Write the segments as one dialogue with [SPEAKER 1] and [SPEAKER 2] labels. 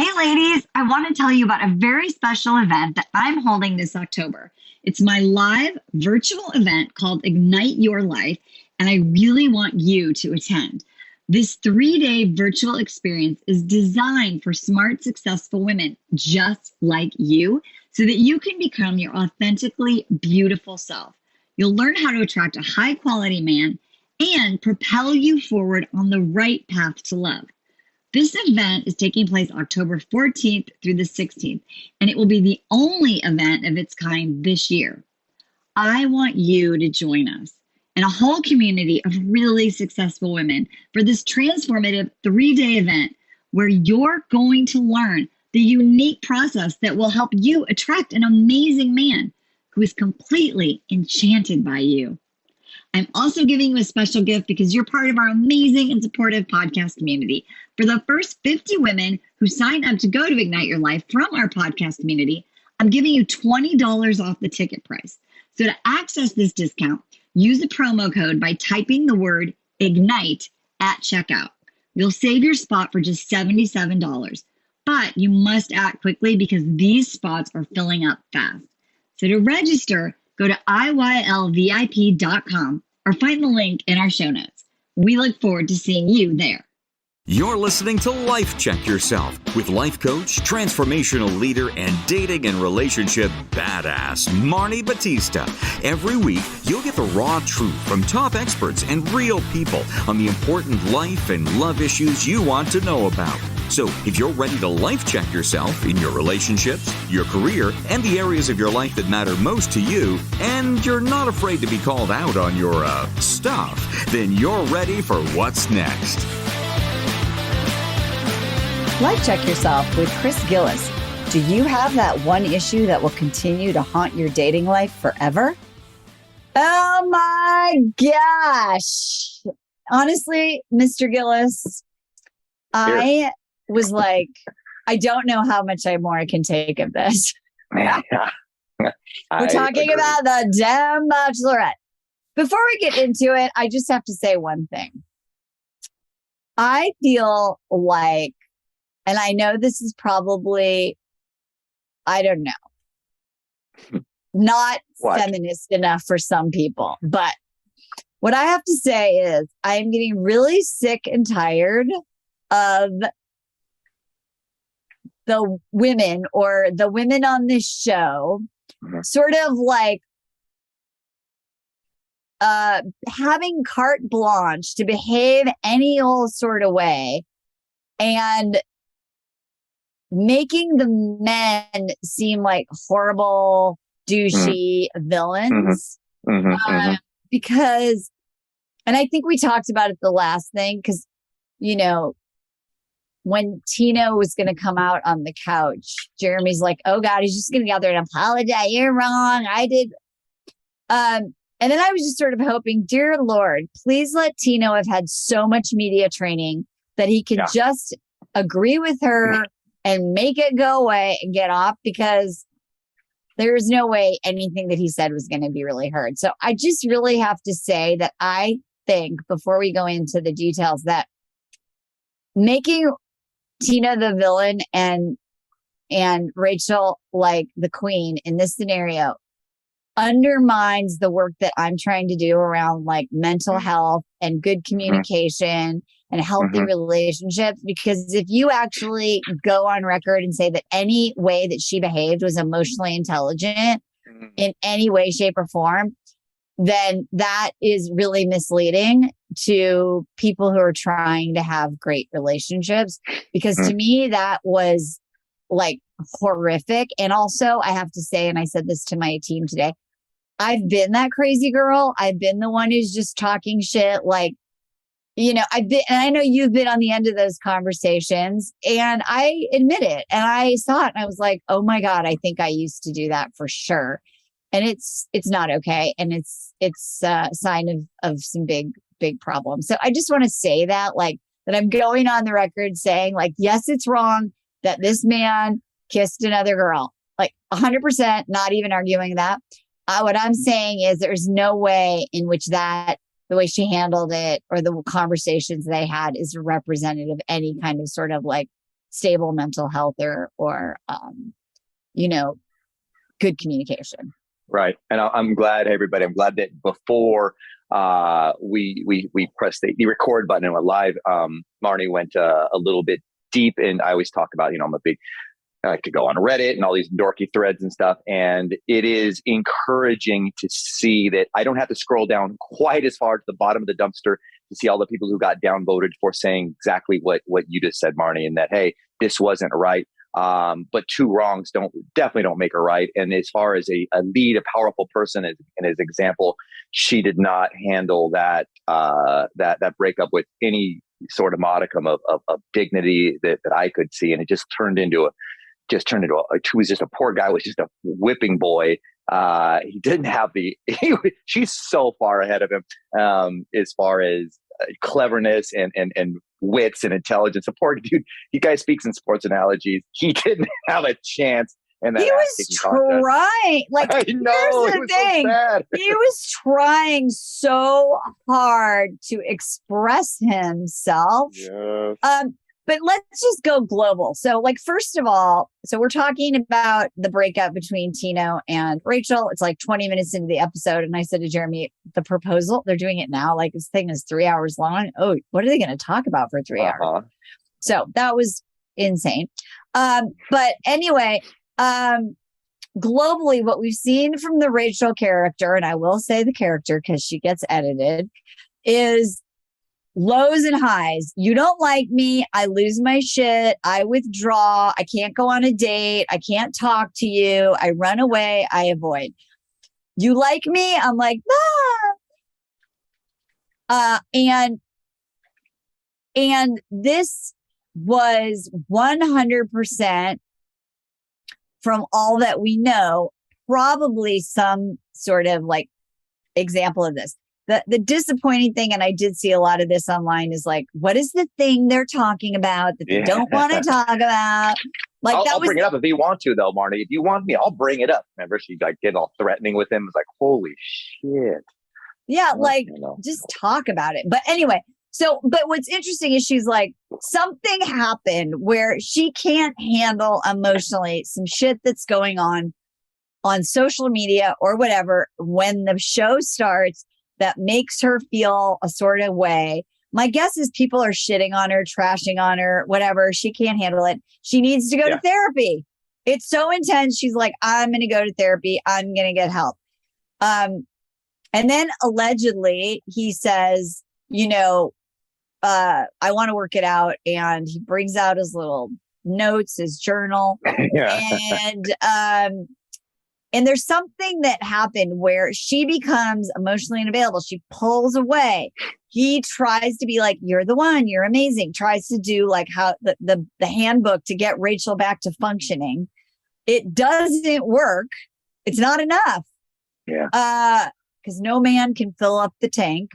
[SPEAKER 1] Hey, ladies, I want to tell you about a very special event that I'm holding this October. It's my live virtual event called Ignite Your Life, and I really want you to attend. This 3-day virtual experience is designed for smart, successful women just like you so that you can become your authentically beautiful self. You'll learn how to attract a high quality man and propel you forward on the right path to love. This event is taking place October 14th through the 16th, and it will be the only event of its kind this year. I want you to join us and a whole community of really successful women for this transformative 3-day event where you're going to learn the unique process that will help you attract an amazing man who is completely enchanted by you. I'm also giving you a special gift because you're part of our amazing and supportive podcast community. For the first 50 women who sign up to go to Ignite Your Life from our podcast community, I'm giving you $20 off the ticket price. So to access this discount, use the promo code by typing the word IGNITE at checkout. You'll save your spot for just $77, but you must act quickly because these spots are filling up fast. So to register, go to IYLVIP.com or find the link in our show notes. We look forward to seeing you there.
[SPEAKER 2] You're listening to Life Check Yourself with life coach, transformational leader, and dating and relationship badass, Marni Batista. Every week, you'll get the raw truth from top experts and real people on the important life and love issues you want to know about. So if you're ready to life check yourself in your relationships, your career, and the areas of your life that matter most to you, and you're not afraid to be called out on your stuff, then you're ready for what's next.
[SPEAKER 3] Life Check Yourself with Chris Gillis. Do you have that one issue that will continue to haunt your dating life forever? Oh my gosh. Honestly, Mr. Gillis, I was like, I don't know how much more I can take of this.
[SPEAKER 4] Yeah.
[SPEAKER 3] We're talking about the damn Bachelorette. Before we get into it, I just have to say one thing. I feel like, and I know this is probably, I don't know, not feminist enough for some people. But what I have to say is I am getting really sick and tired of the women on this show sort of like having carte blanche to behave any old sort of way and making the men seem like horrible, douchey villains. Because, and I think we talked about it the last thing, because, you know, when Tino was going to come out on the couch, Jeremy's like, oh God, he's just going to get out there and apologize. You're wrong. I did. And then I was just sort of hoping, dear Lord, please let Tino have had so much media training that he can just agree with her and make it go away and get off, because there is no way anything that he said was going to be really heard. So I just really have to say that I think, before we go into the details, that making Tina the villain and Rachel like the queen in this scenario undermines the work that I'm trying to do around like mental health and good communication and healthy relationships. Because if you actually go on record and say that any way that she behaved was emotionally intelligent in any way, shape, or form, then that is really misleading to people who are trying to have great relationships. Because to me, that was like horrific. And also, I have to say, and I said this to my team today, I've been that crazy girl. I've been the one who's just talking shit. Like, you know, I've been, and I know you've been on the end of those conversations, and I admit it. And I saw it and I was like, oh my God, I think I used to do that for sure. And it's not okay. And it's a sign of some big problems. So I just want to say that, like, that I'm going on the record saying, like, yes, it's wrong that this man kissed another girl, like 100%, not even arguing that. What I'm saying is there's no way in which that, the way she handled it or the conversations they had, is representative of any kind of sort of like stable mental health or good communication.
[SPEAKER 4] Right. And I'm glad, everybody, I'm glad that before we pressed the record button and went live, Marni went a little bit deep. And I always talk about, I like to go on Reddit and all these dorky threads and stuff. And it is encouraging to see that I don't have to scroll down quite as far to the bottom of the dumpster to see all the people who got downvoted for saying exactly what you just said, Marni, and that, hey, this wasn't right. But two wrongs definitely don't make a right. And as far as a lead, a powerful person, in his example, she did not handle that breakup with any sort of modicum of dignity that I could see. And it just turned into he was just a poor guy, was just a whipping boy. He didn't have she's so far ahead of him, as far as cleverness and wits and intelligence. A poor dude, you guys speaks in sports analogies. He didn't have a chance. And
[SPEAKER 3] he was trying. Like,
[SPEAKER 4] I know,
[SPEAKER 3] here's the thing.
[SPEAKER 4] So sad.
[SPEAKER 3] He was trying so hard to express himself.
[SPEAKER 4] Yes.
[SPEAKER 3] But let's just go global. So, like, first of all, we're talking about the breakup between Tino and Rachel. It's like 20 minutes into the episode. And I said to Jeremy, the proposal, they're doing it now. Like, this thing is 3 hours long. Oh, what are they going to talk about for 3 hours? So that was insane. But anyway, globally, what we've seen from the Rachel character, and I will say the character because she gets edited, is lows and highs. You don't like me. I lose my shit. I withdraw. I can't go on a date. I can't talk to you. I run away. I avoid. You like me? I'm like, ah. And this was 100% from all that we know, probably some sort of like example of this. The disappointing thing, and I did see a lot of this online, is like, what is the thing they're talking about that they don't want to talk about? Like,
[SPEAKER 4] I'll bring it up if you want to, though, Marni. If you want me, I'll bring it up. Remember, she like getting all threatening with him. It's like, holy shit.
[SPEAKER 3] Yeah, just talk about it. But anyway, but what's interesting is she's like, something happened where she can't handle emotionally some shit that's going on social media or whatever when the show starts that makes her feel a sort of way. My guess is people are shitting on her, trashing on her, whatever. She can't handle it. She needs to go to therapy. It's so intense. She's like, I'm going to go to therapy. I'm going to get help. And then allegedly he says, I want to work it out. And he brings out his little notes, his journal. And there's something that happened where she becomes emotionally unavailable. She pulls away. He tries to be like, you're the one, you're amazing. Tries to do like how the handbook to get Rachel back to functioning. It doesn't work. It's not enough.
[SPEAKER 4] Yeah.
[SPEAKER 3] Because no man can fill up the tank.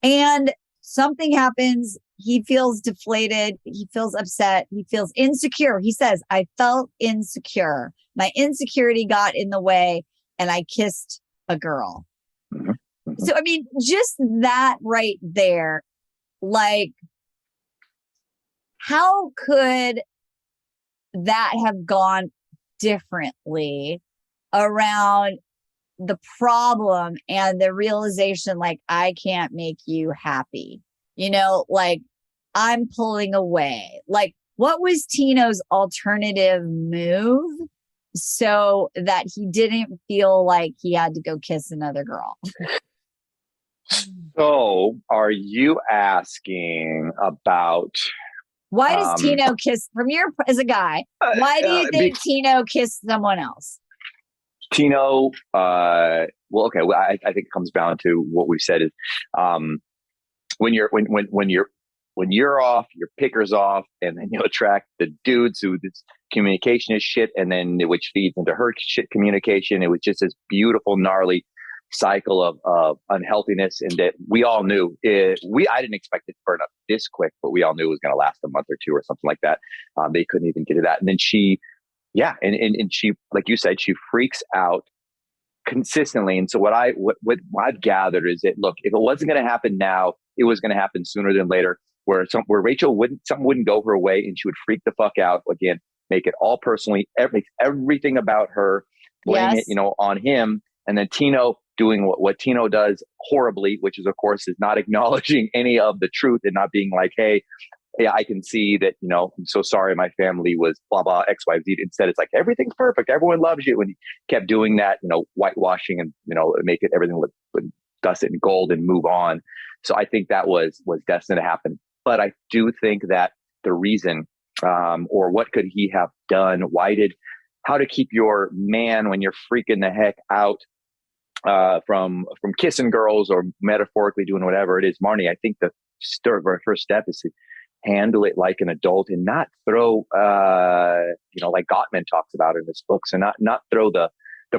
[SPEAKER 3] And something happens. He feels deflated. He feels upset. He feels insecure. He says, I felt insecure. My insecurity got in the way and I kissed a girl.
[SPEAKER 4] Mm-hmm. Mm-hmm.
[SPEAKER 3] So, I mean, just that right there, like, how could that have gone differently around the problem and the realization, like, I can't make you happy? Like, I'm pulling away. Like, what was Tino's alternative move so that he didn't feel like he had to go kiss another girl?
[SPEAKER 4] So are you asking about...
[SPEAKER 3] Why does Tino kiss, as a guy, why do you think Tino kissed someone else?
[SPEAKER 4] Tino, I think it comes down to what we've said is, when you're off, your picker's off, and then you attract the dudes who this communication is shit, and then which feeds into her shit communication. It was just this beautiful, gnarly cycle of unhealthiness, and that we all knew. I didn't expect it to burn up this quick, but we all knew it was going to last a month or two or something like that. They couldn't even get to that, and then she, and she, like you said, she freaks out consistently. And so what I've gathered is that, look, if it wasn't going to happen now, it was going to happen sooner than later. where Rachel something wouldn't go her way and she would freak the fuck out again, make it all personally, everything about her, blame it, on him. And then Tino doing what Tino does horribly, which is, of course, is not acknowledging any of the truth and not being like, hey, yeah, I can see that, I'm so sorry my family was blah, blah, X, Y, Z. Instead, it's like, everything's perfect. Everyone loves you. And he kept doing that, whitewashing and, make it everything look dust it in gold and move on. So I think that was destined to happen. But I do think that the reason, or what could he have done? How to keep your man when you're freaking the heck out, from kissing girls or metaphorically doing whatever it is. Marni, I think the first step is to handle it like an adult and not throw, like Gottman talks about in his books, and not throw the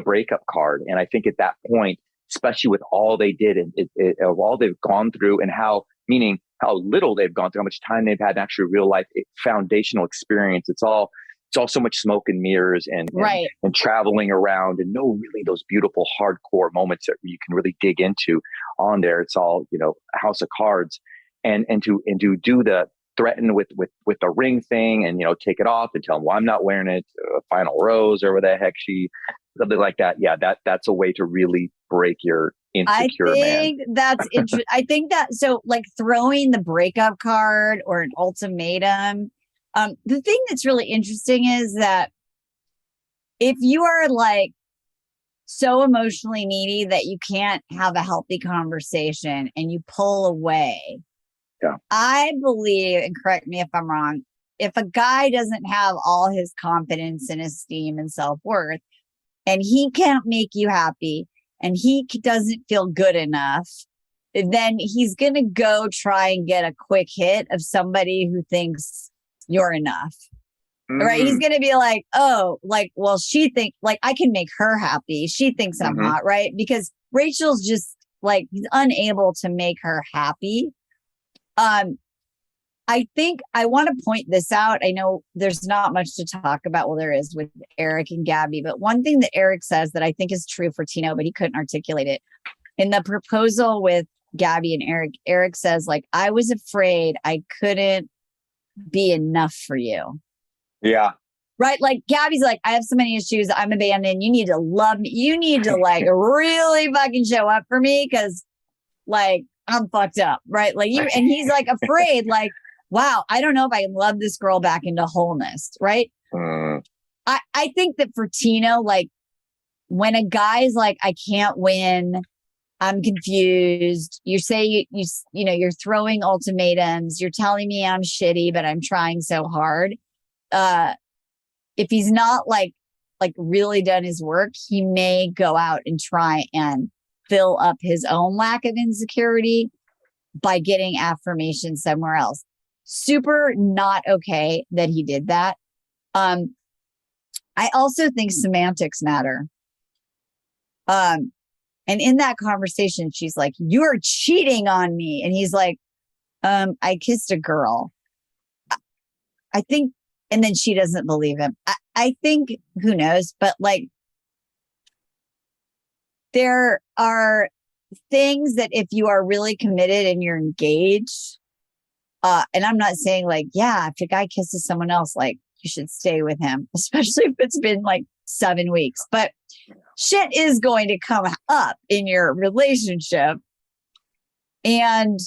[SPEAKER 4] breakup card. And I think at that point, especially with all they did and of all they've gone through and how little they've gone through, how much time they've had in actually real life foundational experience. It's all so much smoke and mirrors and traveling around, and really those beautiful hardcore moments that you can really dig into on there. It's all, house of cards, and to do the threaten with the ring thing and, take it off and tell them, well, I'm not wearing it, final rose or whatever the heck something like that. Yeah. That's a way to really break your insecure man.
[SPEAKER 3] I think that's interesting. I think that, so like throwing the breakup card or an ultimatum, the thing that's really interesting is that if you are like so emotionally needy that you can't have a healthy conversation and you pull away, I believe, and correct me if I'm wrong, if a guy doesn't have all his confidence and esteem and self-worth and he can't make you happy and he doesn't feel good enough, then he's going to go try and get a quick hit of somebody who thinks you're enough. Right? He's going to be like, oh, like, well, she think like I can make her happy. She thinks I'm hot, right? Because Rachel's just like, he's unable to make her happy. I think I want to point this out. I know there's not much to talk about. Well, there is with Erich and Gabby, but one thing that Erich says that I think is true for Tino, but he couldn't articulate it in the proposal with Gabby and Erich. Erich says, like, I was afraid I couldn't be enough for you.
[SPEAKER 4] Yeah.
[SPEAKER 3] Right. Like Gabby's like, I have so many issues. I'm abandoned. You need to love me. You need to like really fucking show up for me. Cause like, I'm fucked up. Right. Like you, and he's like afraid, like, wow, I don't know if I can love this girl back into wholeness. Right. I think that for Tino, like when a guy's like, I can't win, I'm confused. You say you're throwing ultimatums. You're telling me I'm shitty, but I'm trying so hard. If he's not like really done his work, he may go out and try and fill up his own lack of insecurity by getting affirmation somewhere else. Super not okay that he did that. I also think semantics matter. And in that conversation, she's like, you're cheating on me. And he's like, I kissed a girl. I think, and then she doesn't believe him. I think, who knows, but like, there are things that if you are really committed and you're engaged, and I'm not saying like, yeah, if a guy kisses someone else, like you should stay with him, especially if it's been like 7 weeks, but shit is going to come up in your relationship. And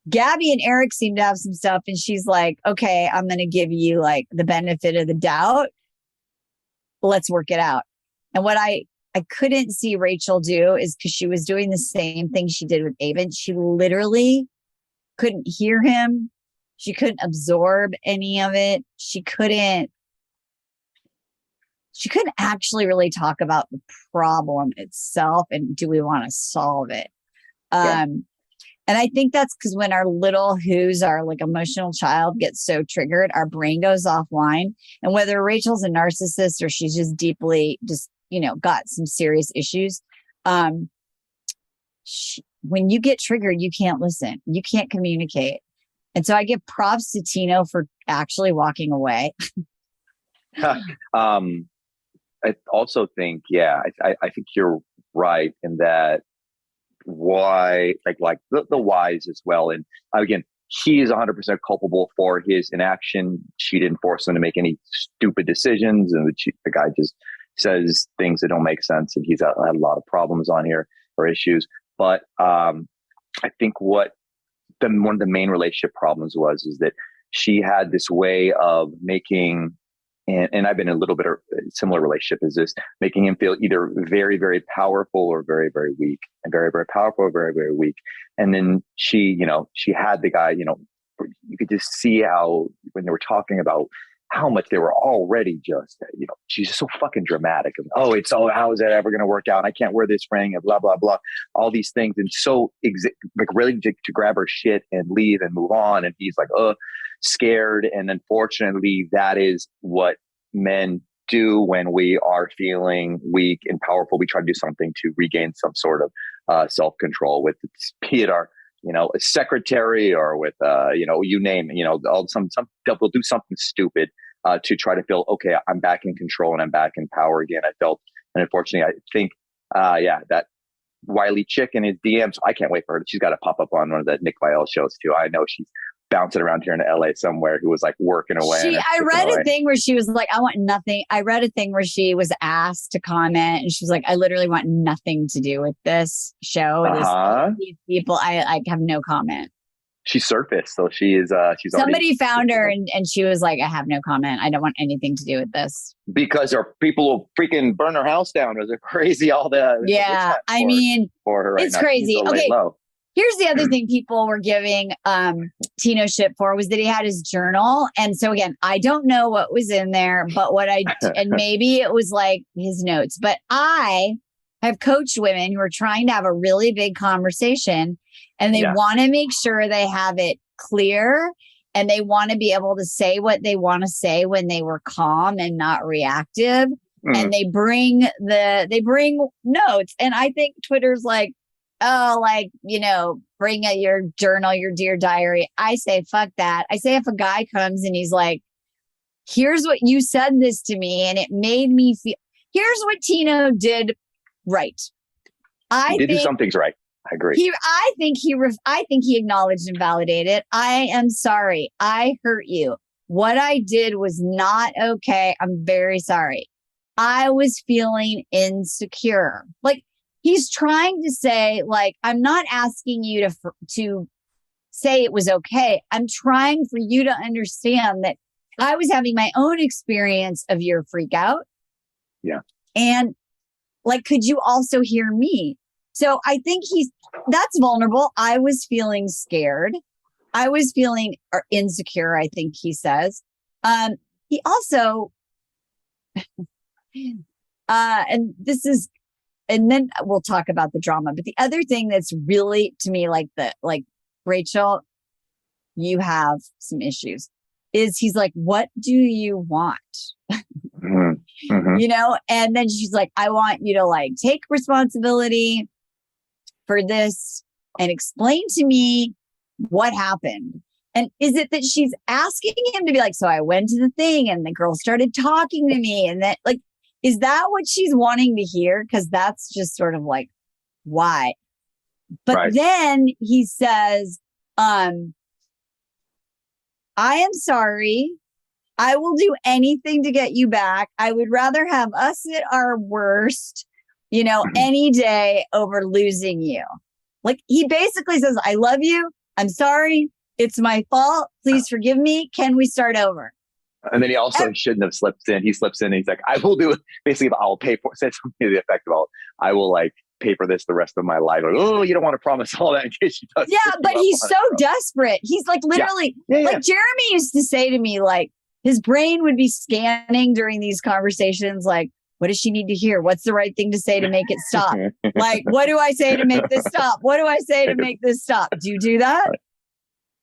[SPEAKER 3] Gabby and Erich seem to have some stuff, and she's like, okay, I'm going to give you like the benefit of the doubt. Let's work it out. And what I couldn't see Rachel do is because she was doing the same thing she did with Avon. She literally couldn't hear him. She couldn't absorb any of it. She couldn't actually really talk about the problem itself and do we want to solve it? Yeah. And I think that's because when our little who's our like emotional child gets so triggered, our brain goes offline. And whether Rachel's a narcissist or she's just deeply got some serious issues. When you get triggered, you can't listen. You can't communicate. And so I give props to Tino for actually walking away.
[SPEAKER 4] I also think, I think you're right in that why, like the whys as well. And again, he is 100% culpable for his inaction. She didn't force him to make any stupid decisions. And the guy just says things that don't make sense. And he's had a lot of problems on here or issues. But I think what one of the main relationship problems is that she had this way of making, and I've been in a little bit of a similar relationship as this, making him feel either very, very powerful or very, very weak, and very, very powerful or very, very weak. And then she had the guy, you could just see how when they were talking about how much they were already just, she's just so fucking dramatic. And, how is that ever going to work out? I can't wear this ring and blah, blah, blah, all these things. And so ready to grab her shit and leave and move on. And he's like, scared. And unfortunately, that is what men do when we are feeling weak and powerful. We try to do something to regain some sort of self-control, with be it our, a secretary or with, you name it, some will do something stupid to try to feel, okay, I'm back in control and I'm back in power again. And unfortunately, I think, that wily chick in his DMs, I can't wait for her. She's got to pop up on one of the Nick Viall shows too. I know she's bouncing around here in LA somewhere, who was like working away.
[SPEAKER 3] I read a thing where she was like, I want nothing. I read a thing where she was asked to comment and she was like, I literally want nothing to do with this show. These people, I have no comment.
[SPEAKER 4] She surfaced. So she is,
[SPEAKER 3] somebody found her and she was like, I have no comment. I don't want anything to do with this.
[SPEAKER 4] Because her people will freaking burn her house down. It was crazy. All the,
[SPEAKER 3] I mean,
[SPEAKER 4] for her right
[SPEAKER 3] it's
[SPEAKER 4] now.
[SPEAKER 3] crazy. Okay. Here's the other thing people were giving Tino shit for was that he had his journal. And so again, I don't know what was in there, but and maybe it was like his notes, but I have coached women who are trying to have a really big conversation and they want to make sure they have it clear and they want to be able to say what they want to say when they were calm and not reactive. And they bring notes. And I think Twitter's like, bring your journal, your dear diary. I say, fuck that. I say, if a guy comes and he's like, here's what you said this to me and it made me feel, here's what Tino did right.
[SPEAKER 4] He did do some things right. I agree.
[SPEAKER 3] I think he acknowledged and validated. I am sorry. I hurt you. What I did was not okay. I'm very sorry. I was feeling insecure. Like, he's trying to say, like, I'm not asking you to say it was okay. I'm trying for you to understand that I was having my own experience of your freak out.
[SPEAKER 4] Yeah.
[SPEAKER 3] And like, could you also hear me? So I think that's vulnerable. I was feeling scared. I was feeling insecure, I think he says. He also, and then we'll talk about the drama. But the other thing that's really, to me, like Rachel, you have some issues, is he's like, what do you want? And then she's like, I want you to like take responsibility for this and explain to me what happened. And is it that she's asking him to be like, so I went to the thing and the girl started talking to me and that, like, is that what she's wanting to hear? Because that's just sort of like, why? But then he says, I am sorry. I will do anything to get you back. I would rather have us at our worst, any day over losing you. Like, he basically says, I love you. I'm sorry. It's my fault. Please forgive me. Can we start over?
[SPEAKER 4] And then he also shouldn't have slipped in. He slips in and he's like, I will do it. Basically, I'll pay for it. Said something to the effect of, I will like pay for this the rest of my life. Like, oh, you don't want to promise all that in case she does.
[SPEAKER 3] Yeah, but he's so desperate. He's like literally, like Jeremy used to say to me, like his brain would be scanning during these conversations. Like, what does she need to hear? What's the right thing to say to make it stop? Like, what do I say to make this stop? What do I say to make this stop? Do you do that?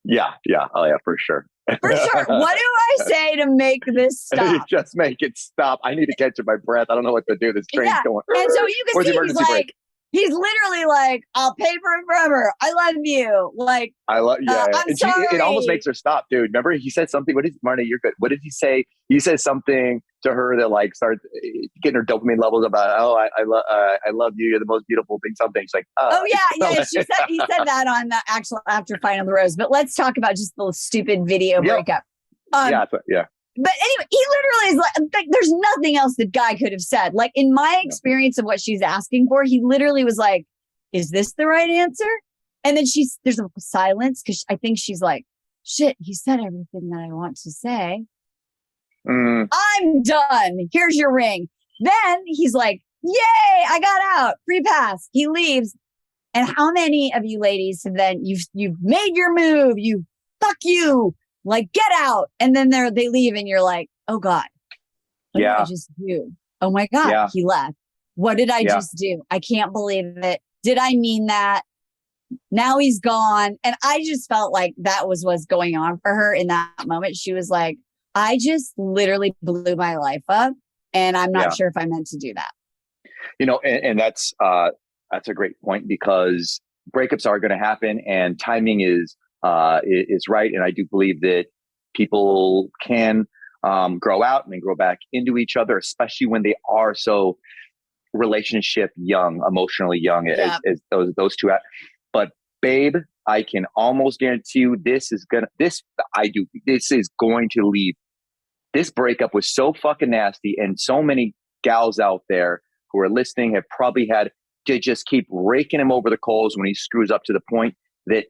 [SPEAKER 4] Yeah. Oh yeah, for sure.
[SPEAKER 3] For sure. What do I say to make this stop?
[SPEAKER 4] Just make it stop. I need to catch my breath. I don't know what to do. This train's going.
[SPEAKER 3] And so you can see he's like, He's literally like, I'll pay for it forever. I love you. Like,
[SPEAKER 4] I love, yeah.
[SPEAKER 3] I'm
[SPEAKER 4] And
[SPEAKER 3] sorry.
[SPEAKER 4] it almost makes her stop, dude. Remember, he said something. Marnie, you're good. What did he say? He said something to her that like started getting her dopamine levels about, I love you. You're the most beautiful thing. Something. She's like,
[SPEAKER 3] oh yeah. He said that on the actual after Final the Rose. But let's talk about just the stupid video breakup.
[SPEAKER 4] Yeah.
[SPEAKER 3] But anyway, he literally is like, there's nothing else that guy could have said. Like in my experience of what she's asking for, he literally was like, is this the right answer? And then there's a silence because I think she's like, shit, he said everything that I want to say. I'm done. Here's your ring. Then he's like, yay, I got out. Free pass. He leaves. And how many of you ladies have then you've made your move? You fuck you. Like, get out. And then they leave and you're like, oh God, what did I just do? Oh my God, he left. What did I just do? I can't believe it. Did I mean that? Now he's gone. And I just felt like that was what's going on for her in that moment. She was like, I just literally blew my life up and I'm not sure if I meant to do that.
[SPEAKER 4] You know, and that's a great point because breakups are going to happen and timing is right. And I do believe that people can grow out and then grow back into each other, especially when they are so relationship young, emotionally young as those two. But babe, I can almost guarantee you this is going to leave. This breakup was so fucking nasty. And so many gals out there who are listening have probably had to just keep raking him over the coals when he screws up to the point that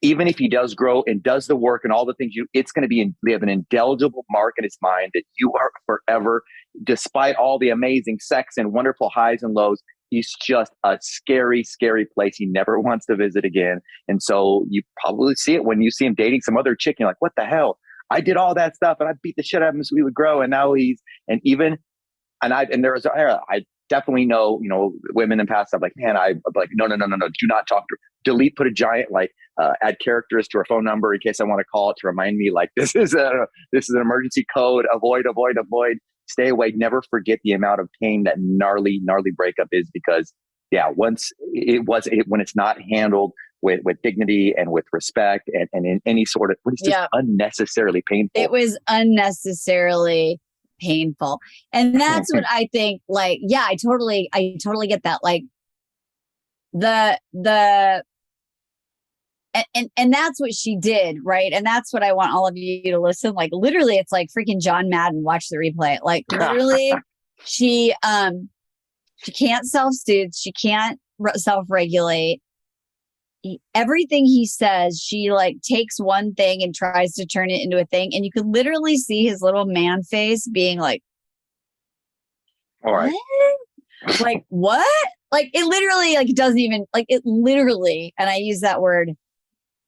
[SPEAKER 4] even if he does grow and does the work and all the things it's going to they have an indelible mark in his mind that you are forever, despite all the amazing sex and wonderful highs and lows. He's just a scary, scary place he never wants to visit again. And so you probably see it when you see him dating some other chick. You're like, what the hell? I did all that stuff and I beat the shit out of him so we would grow. And now I definitely know, women in past stuff like, man, I'm like, no, do not talk to her. Delete, put a giant, add characters to her phone number in case I want to call it to remind me, like, this is an emergency code, avoid, stay away. Never forget the amount of pain that gnarly breakup is because when it's not handled with dignity and with respect and in any sort of, it's just unnecessarily painful.
[SPEAKER 3] It was unnecessarily painful. And that's what I think, I totally get that. Like and that's what she did, right? And that's what I want all of you to listen. Like literally, it's like freaking John Madden. Watch the replay. Like literally, she can't self-soothe. She can't self-regulate. Everything he says, she takes one thing and tries to turn it into a thing, and you can literally see his little man face being like,
[SPEAKER 4] "All right,
[SPEAKER 3] what? Like what? Like it literally, it doesn't even it literally." And I use that word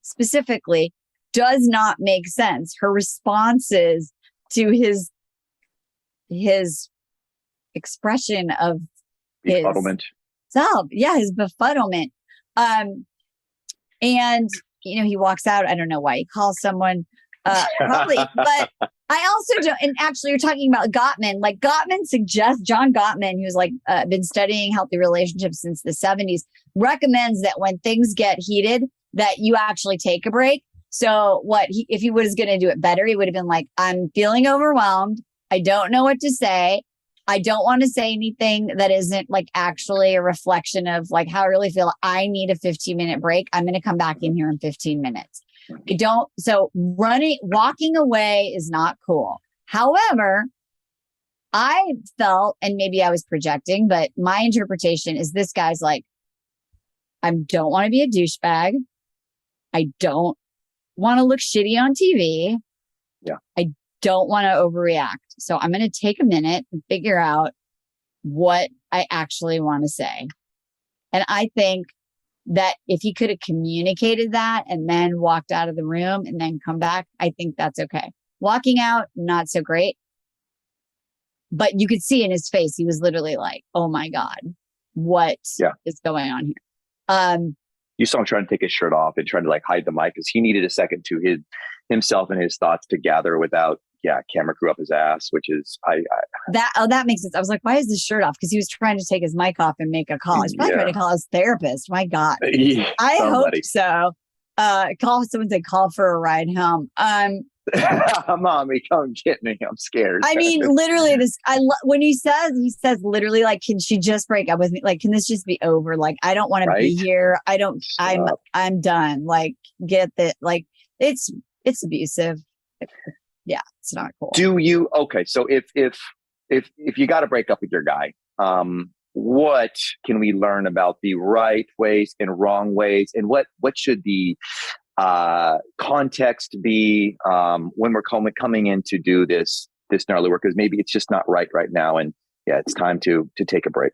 [SPEAKER 3] specifically, does not make sense. Her responses to his expression of
[SPEAKER 4] befuddlement.
[SPEAKER 3] His befuddlement. And he walks out. I don't know why he calls someone, probably, but I also don't. And actually, you're talking about Gottman. Like Gottman suggests, John Gottman, who's been studying healthy relationships since the 70s, recommends that when things get heated, that you actually take a break. So if he was going to do it better, he would have been like, I'm feeling overwhelmed. I don't know what to say. I don't want to say anything that isn't actually a reflection of how I really feel. I need a 15-minute break. I'm going to come back in here in 15 minutes. Walking away is not cool. However, I felt, and maybe I was projecting, but my interpretation is this guy's like, I don't want to be a douchebag. I don't want to look shitty on TV.
[SPEAKER 4] Yeah.
[SPEAKER 3] I don't want to overreact. So I'm going to take a minute and figure out what I actually want to say. And I think that if he could have communicated that and then walked out of the room and then come back, I think that's okay. Walking out, not so great. But you could see in his face, he was literally like, oh my God, what is going on here?
[SPEAKER 4] You saw him trying to take his shirt off and trying to hide the mic because he needed a second to himself and his thoughts to gather without camera crew up his ass, which is
[SPEAKER 3] that makes sense. I was like, why is his shirt off? Because he was trying to take his mic off and make a call. He's probably trying to call his therapist. My God. I hope so. Someone said call for a ride home.
[SPEAKER 4] Mommy, come get me. I'm scared.
[SPEAKER 3] I mean, literally when he says literally like, can she just break up with me? Like, can this just be over? Like, I don't want to be here. I'm done. Like, get that. Like, it's abusive. Yeah, it's not cool.
[SPEAKER 4] Okay. So if you got to break up with your guy, what can we learn about the right ways and wrong ways, and what should the context be when we're coming in to do this gnarly work? Because maybe it's just not right now, and it's time to take a break.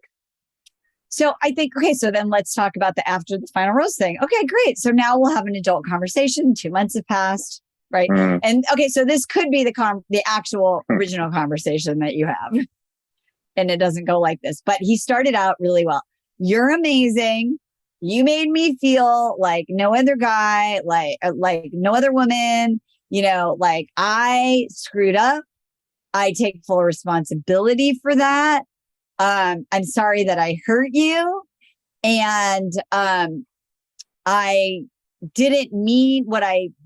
[SPEAKER 3] So I think, okay, so then let's talk about the after the final rose thing. Okay, great. So now we'll have an adult conversation. 2 months have passed. Right. And okay, so this could be the actual original conversation that you have. And it doesn't go like this, but he started out really well. You're amazing. You made me feel like no other guy, like no other woman, like I screwed up. I take full responsibility for that. I'm sorry that I hurt you. And I didn't mean what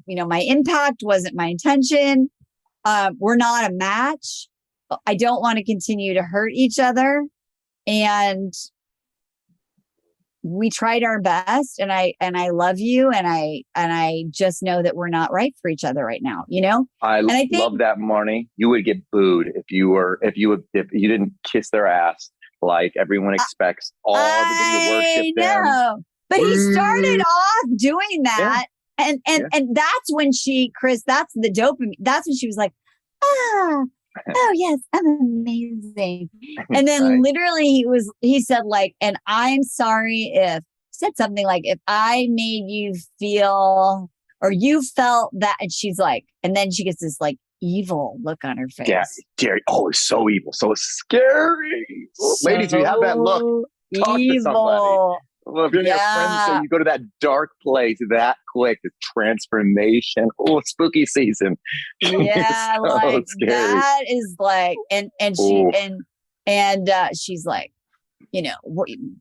[SPEAKER 3] my impact wasn't my intention. We're not a match. I don't want to continue to hurt each other. And we tried our best, and I love you. And I just know that we're not right for each other right now,
[SPEAKER 4] I love that, Marni. You would get booed if you didn't kiss their ass like everyone expects. All the worship them.
[SPEAKER 3] But he started off doing that. Yeah. And that's when Chris, that's the dopamine. That's when she was like, oh yes, I'm amazing. And then literally he said like, and I'm sorry if said something like, if I made you feel, or you felt that, and she's like, and then she gets this like evil look on her face.
[SPEAKER 4] Yeah, Jerry. Oh, it's so evil. So scary. Ladies, if you have that look, talk to somebody. Well, if you're your friends, so you go to that dark place that quick, the transformation. Oh, spooky season.
[SPEAKER 3] Yeah, so like scary. That is like, and she's like,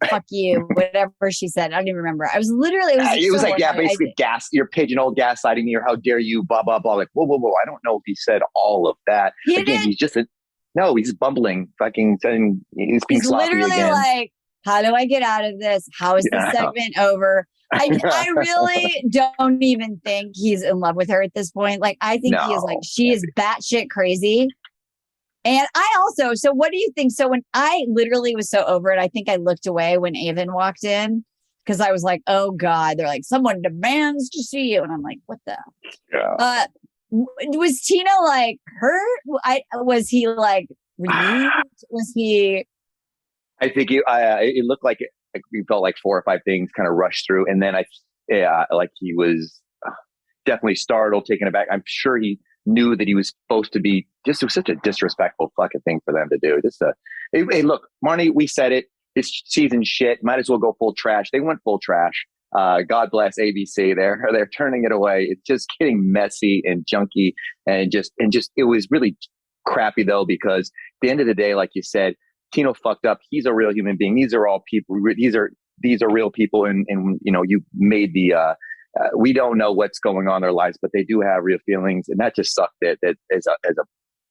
[SPEAKER 3] fuck you, whatever she said. I don't even remember. I was literally,
[SPEAKER 4] it was like, basically you're pigeonhole gaslighting me, or how dare you, blah, blah, blah. Like, whoa. I don't know if he said all of that. He's just he's bumbling, fucking saying he's being sloppy again. He's literally
[SPEAKER 3] like, how do I get out of this? How is the segment over? I really don't even think he's in love with her at this point. Like, I think he is like, she is batshit crazy. And so what do you think? So when I literally was so over it, I think I looked away when Avon walked in, because I was like, oh God, they're like, someone demands to see you. And I'm like, what the? Yeah. Was Tino like hurt? Was he like relieved? Was he?
[SPEAKER 4] I think it looked like we felt like 4 or 5 things kind of rushed through. And then like he was definitely startled, taken aback. I'm sure he knew that he was supposed to be it was such a disrespectful fucking thing for them to do. Hey, look, Marni, we said it. This season shit. Might as well go full trash. They went full trash. God bless ABC. They're turning it away. It's just getting messy and junky and just it was really crappy though, because at the end of the day, like you said, Tino fucked up. He's a real human being. These are all people. These are real people. And you made the, we don't know what's going on in their lives, but they do have real feelings. And that just sucked.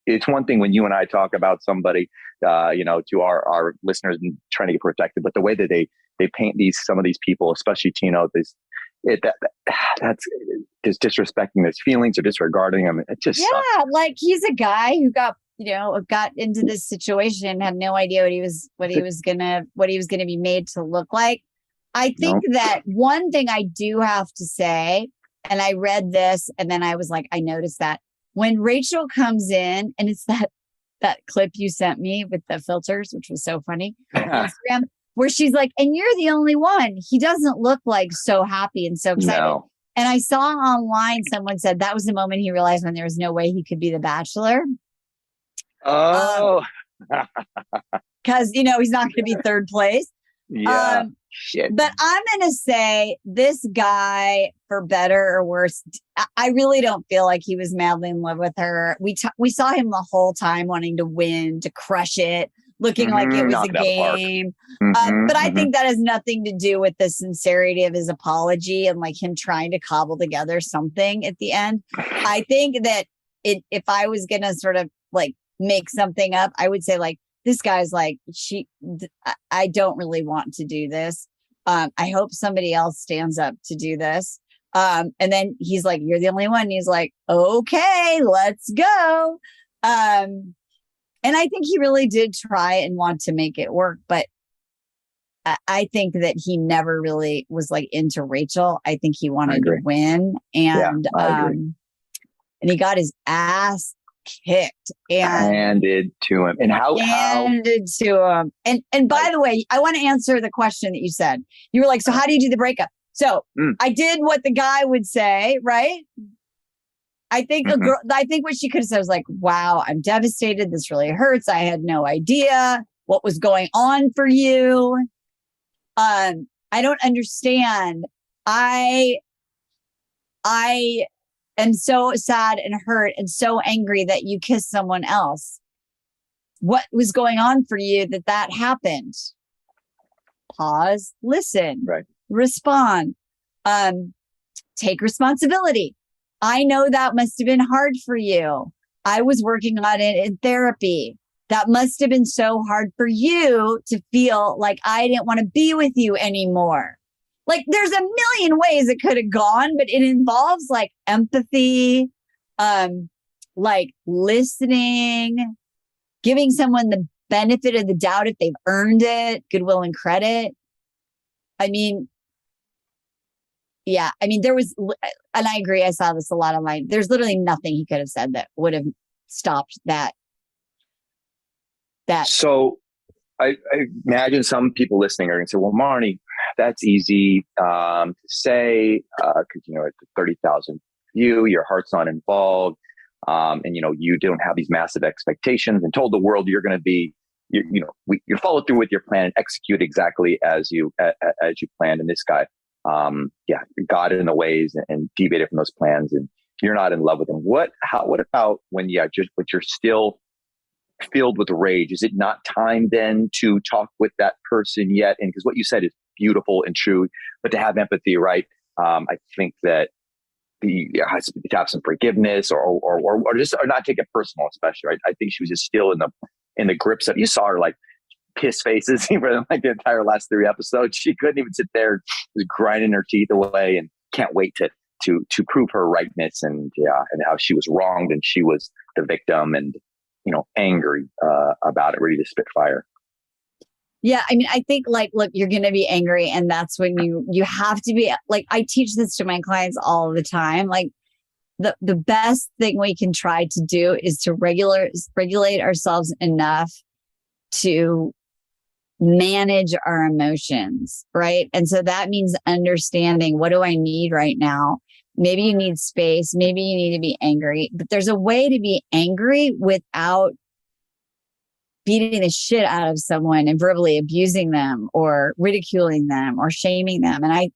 [SPEAKER 4] It's one thing when you and I talk about somebody, to our listeners and trying to get protected, but the way that they paint some of these people, especially Tino, that's just disrespecting his feelings or disregarding them. It just sucks.
[SPEAKER 3] Like he's a guy who got into this situation, had no idea what he was gonna be made to look like. I think that one thing I do have to say, and I read this and then I was like, I noticed that when Rachel comes in, and it's that clip you sent me with the filters, which was so funny on Instagram, where she's like, and you're the only one. He doesn't look like so happy and so excited. No. And I saw online someone said that was the moment he realized when there was no way he could be the Bachelor.
[SPEAKER 4] Oh,
[SPEAKER 3] because he's not going to be third place.
[SPEAKER 4] Yeah. shit.
[SPEAKER 3] But I'm going to say this guy, for better or worse, I really don't feel like he was madly in love with her. We saw him the whole time wanting to win, to crush it, looking like it was a game. But I think that has nothing to do with the sincerity of his apology and like him trying to cobble together something at the end. I think that if I was going to sort of like make something up, I would say like, this guy's like, I don't really want to do this. I hope somebody else stands up to do this. And then he's like, you're the only one. And he's like, okay, let's go. And I think he really did try and want to make it work. But I think that he never really was like into Rachel. I think he wanted to win. And, and he got his ass kicked and
[SPEAKER 4] handed to him. And handed
[SPEAKER 3] to him. And by the way, I want to answer the question that you said. You were like, so how do you do the breakup? So I did what the guy would say, right? I think a girl, I think what she could have said was like, wow, I'm devastated. This really hurts. I had no idea what was going on for you. I don't understand. I am so sad and hurt and so angry that you kissed someone else. What was going on for you that happened? Pause, listen, respond, take responsibility. I know that must have been hard for you. I was working on it in therapy. That must have been so hard for you to feel like I didn't want to be with you anymore. Like there's a million ways it could have gone, but it involves like empathy, like listening, giving someone the benefit of the doubt if they've earned it, goodwill and credit. I mean, yeah, I mean, there was, and I agree, I saw this a lot online. There's literally nothing he could have said that would have stopped that.
[SPEAKER 4] So I imagine some people listening are going to say, well, Marni, that's easy to say because, you know, it's 30,000 view, your heart's not involved. And, you know, you don't have these massive expectations and told the world you're going to be, you follow through with your plan and execute exactly as you planned. And this guy, got in the ways and deviated from those plans, and you're not in love with him. What about when you're still filled with rage? Is it not time then to talk with that person yet? And because what you said is beautiful and true, but to have empathy, right? I think that to have some forgiveness or not take it personal, especially, right? I think she was just still in the grips of, you saw her like piss faces for like the entire last 3 episodes. She couldn't even sit there, just grinding her teeth away, and can't wait to prove her rightness and how she was wronged and she was the victim, and angry about it, ready to spit fire.
[SPEAKER 3] Yeah, I mean, I think like, look, you're going to be angry, and that's when you have to be like, I teach this to my clients all the time. Like the best thing we can try to do is to regulate ourselves enough to manage our emotions, right? And so that means understanding, what do I need right now? Maybe you need space. Maybe you need to be angry, but there's a way to be angry without beating the shit out of someone and verbally abusing them or ridiculing them or shaming them. And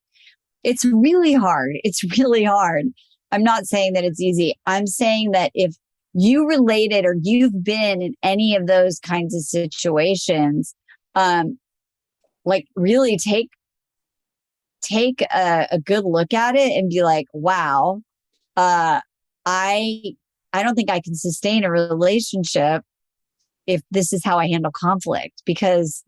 [SPEAKER 3] it's really hard. It's really hard. I'm not saying that it's easy. I'm saying that if you related or you've been in any of those kinds of situations, like really take a good look at it and be like, wow, I don't think I can sustain a relationship if this is how I handle conflict, because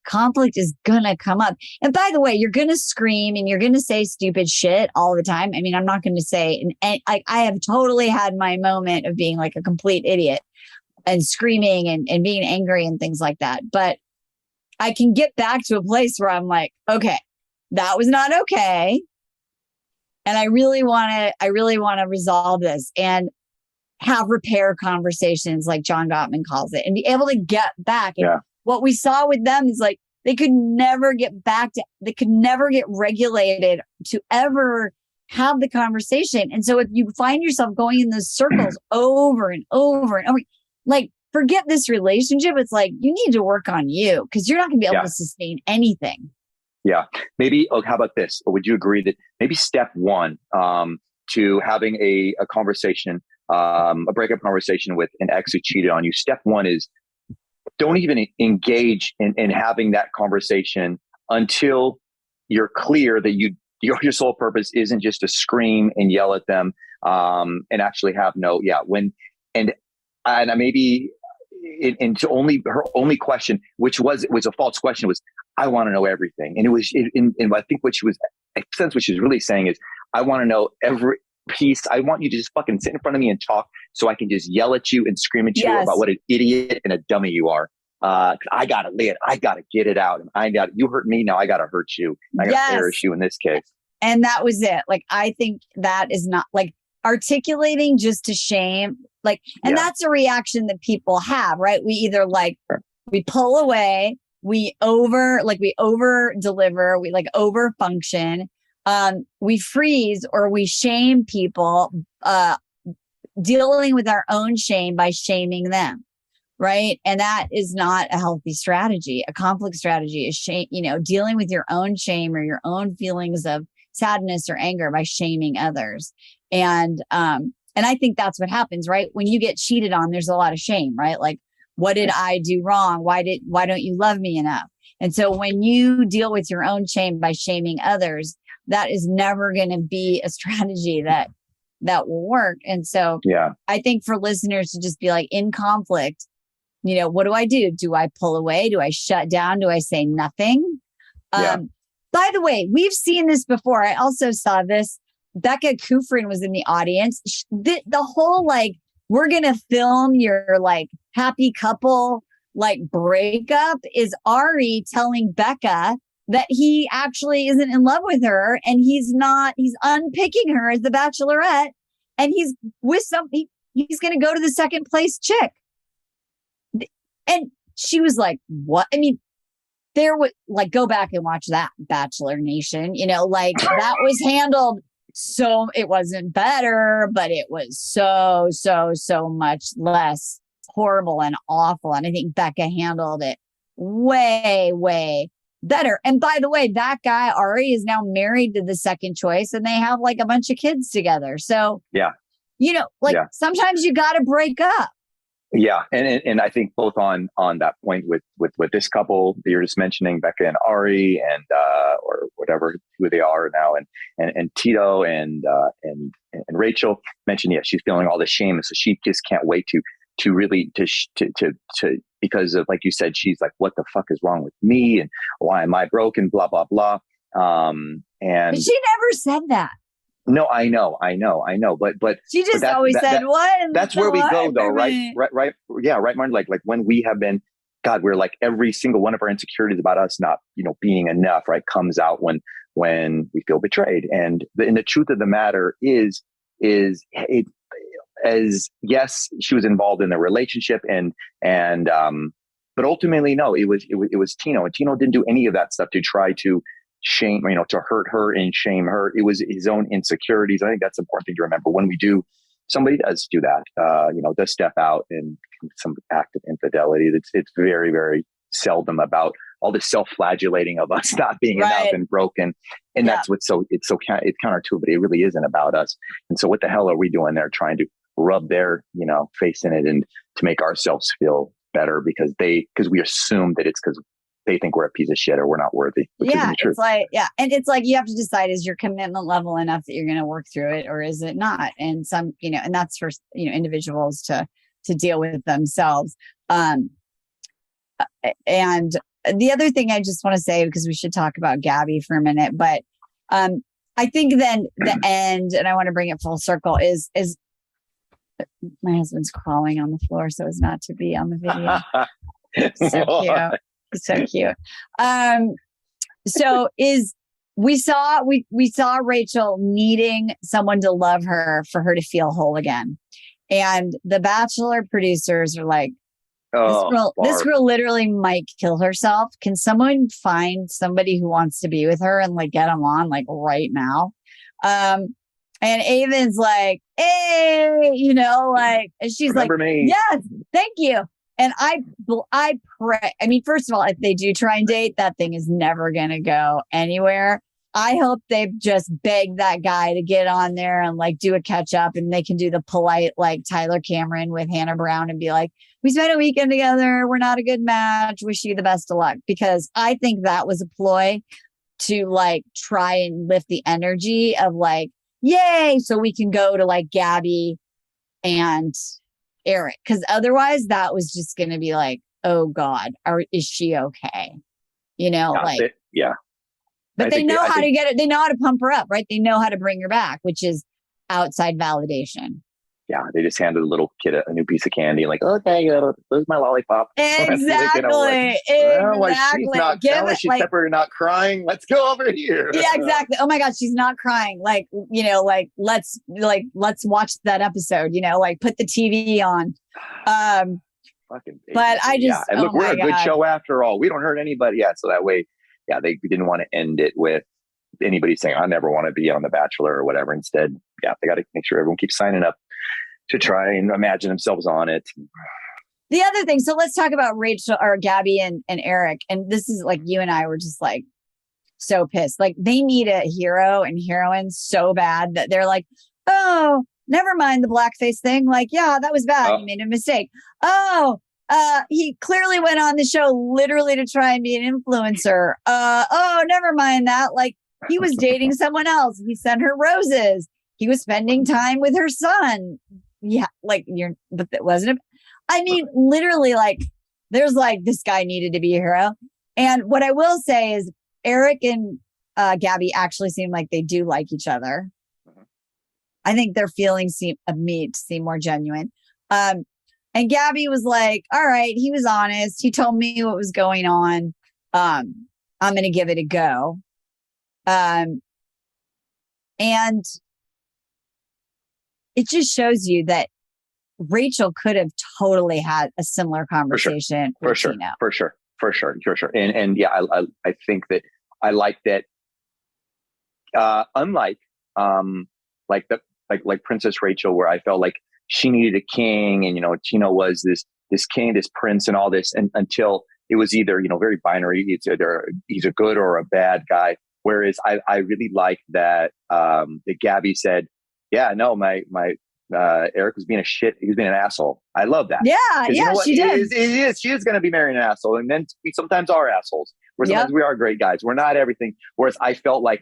[SPEAKER 3] conflict is gonna come up. And by the way, you're gonna scream and you're gonna say stupid shit all the time. I mean, I'm not gonna say, and I have totally had my moment of being like a complete idiot and screaming and being angry and things like that. But I can get back to a place where I'm like, okay, that was not okay. And I really want to resolve this and have repair conversations, like John Gottman calls it, and be able to get back. And what we saw with them is like, they could never get regulated to ever have the conversation. And so if you find yourself going in those circles over and over and over, like, forget this relationship. It's like, you need to work on you, because you're not going to be able to sustain anything.
[SPEAKER 4] Yeah. Maybe, how about this? Or would you agree that maybe step one, to having a conversation, a breakup conversation with an ex who cheated on you, step one is don't even engage in having that conversation until you're clear that your sole purpose isn't just to scream and yell at them, and actually have and maybe into her only question, which was a false question, was, I want to know everything. And it was, I think what she was really saying is, I want to know every piece. I want you to just fucking sit in front of me and talk so I can just yell at you and scream at you about what an idiot and a dummy you are. I got to lay it. I got to get it out. And you hurt me. Now I got to hurt you. I got to embarrass you in this case.
[SPEAKER 3] And that was it. Like, I think that is not like articulating just to shame. Like, and that's a reaction that people have, right? We either we pull away, we over deliver, we over function, we freeze, or we shame people, dealing with our own shame by shaming them. Right. And that is not a healthy strategy. A conflict strategy is shame, dealing with your own shame or your own feelings of sadness or anger by shaming others. And I think that's what happens, right? When you get cheated on, there's a lot of shame, right? Like, what did I do wrong? Why don't you love me enough? And so when you deal with your own shame by shaming others, that is never going to be a strategy that will work. And so I think for listeners to just be like, in conflict, what do I do? Do I pull away? Do I shut down? Do I say nothing? By the way, we've seen this before. I also saw this. Becca Kufrin was in the audience. The whole we're going to film your happy couple breakup is Ari telling Becca that he actually isn't in love with her, and he's unpicking her as the Bachelorette, and he's with he's going to go to the second place chick. And she was like, what? I mean, there was go back and watch that, Bachelor Nation, that was handled. So it wasn't better, but it was so much less horrible and awful. And I think Becca handled it way, way better. And by the way, that guy, Ari, is now married to the second choice, and they have a bunch of kids together. So, sometimes you got to break up.
[SPEAKER 4] Yeah. And I think both on that point with this couple that you're just mentioning, Becca and Ari, and or whatever, who they are now, and Tito and Rachel mentioned, she's feeling all the shame. So she just can't wait to really because of, like you said, she's like, what the fuck is wrong with me? And why am I broken? Blah, blah, blah. And
[SPEAKER 3] but she never said that.
[SPEAKER 4] No, I know. But
[SPEAKER 3] she just always said, what?
[SPEAKER 4] That's where we go though, right? Right. Yeah. Right, Martin. Like when we have been, God, we're every single one of our insecurities about us not, being enough, right, comes out when we feel betrayed. And the truth of the matter is it, as yes, she was involved in the relationship and but ultimately, no, it was Tino, and Tino didn't do any of that stuff to try to shame, to hurt her and shame her. It was his own insecurities. I think that's an important thing to remember when somebody does do that, does step out in some act of infidelity. It's very, very seldom about all the self-flagellating of us not being enough and broken. And that's what's it's counter to it, but it really isn't about us. And so what the hell are we doing there trying to rub their, face in it and to make ourselves feel better because we assume that it's because they think we're a piece of shit or we're not worthy.
[SPEAKER 3] It's and it's you have to decide, is your commitment level enough that you're going to work through it, or is it not? And some, and that's for, individuals to deal with themselves. And the other thing I just want to say, because we should talk about Gabby for a minute, but I think then the end, and I want to bring it full circle, is my husband's crawling on the floor so as not to be on the video. So cute. So cute. So we saw Rachel needing someone to love her for her to feel whole again. And the Bachelor producers are like, this girl literally might kill herself. Can someone find somebody who wants to be with her and get them on right now? And Avon's like, hey, and she's
[SPEAKER 4] Remember me.
[SPEAKER 3] yes, thank you. And I pray. I mean, first of all, if they do try and date, that thing is never going to go anywhere. I hope they've just begged that guy to get on there and like do a catch up, and they can do the polite, like Tyler Cameron with Hannah Brown and be like, we spent a weekend together. We're not a good match. Wish you the best of luck. Because I think that was a ploy to like try and lift the energy of like, yay. So we can go to like Gabby and Erich. Because otherwise that was just going to be like, oh God, is she okay? You know,
[SPEAKER 4] yeah.
[SPEAKER 3] But they know how to get it. They know how to pump her up, right? They know how to bring her back, which is outside validation.
[SPEAKER 4] Yeah, they just handed a little kid a new piece of candy, like, okay, there's my lollipop.
[SPEAKER 3] Exactly.
[SPEAKER 4] She's separate, not crying. Let's go over here.
[SPEAKER 3] Yeah, exactly. Oh my God, she's not crying. Like, you know, like let's watch that episode. You know, like put the TV on.
[SPEAKER 4] Fucking.
[SPEAKER 3] But I just,
[SPEAKER 4] and look, we're a good show after all. We don't hurt anybody. Yeah, so that way. Yeah, they didn't want to end it with anybody saying, I never want to be on The Bachelor or whatever. Instead, yeah, they got to make sure everyone keeps signing up to try and imagine themselves on it.
[SPEAKER 3] The other thing, so let's talk about Gabby and Erich. And this is like, you and I were just like so pissed. Like they need a hero and heroine so bad that they're like, oh, never mind the blackface thing. Like, yeah, that was bad. You made a mistake. Oh, he clearly went on the show literally to try and be an influencer. Oh, never mind that. Like he was dating someone else. He sent her roses. He was spending time with her son. Yeah. Like but that wasn't, I mean, literally like there's like, this guy needed to be a hero. And what I will say is Erich and Gabby actually seem like they do like each other. I think their feelings seem more genuine. And Gabby was like, all right, he was honest. He told me what was going on. I'm going to give it a go. And it just shows you that Rachel could have totally had a similar conversation with Tino.
[SPEAKER 4] For sure. And yeah, I think that I like that. Unlike like Princess Rachel, where I felt like she needed a king, and Tino was this king, this prince, and all this, and until it was either very binary. It's either he's a good or a bad guy. Whereas I really like that that Gabby said, yeah, no, my Erich was being a shit. He was being an asshole. I love that.
[SPEAKER 3] Yeah, she did.
[SPEAKER 4] She is going to be marrying an asshole, and then we sometimes are assholes. Where sometimes we are great guys. We're not everything. Whereas I felt like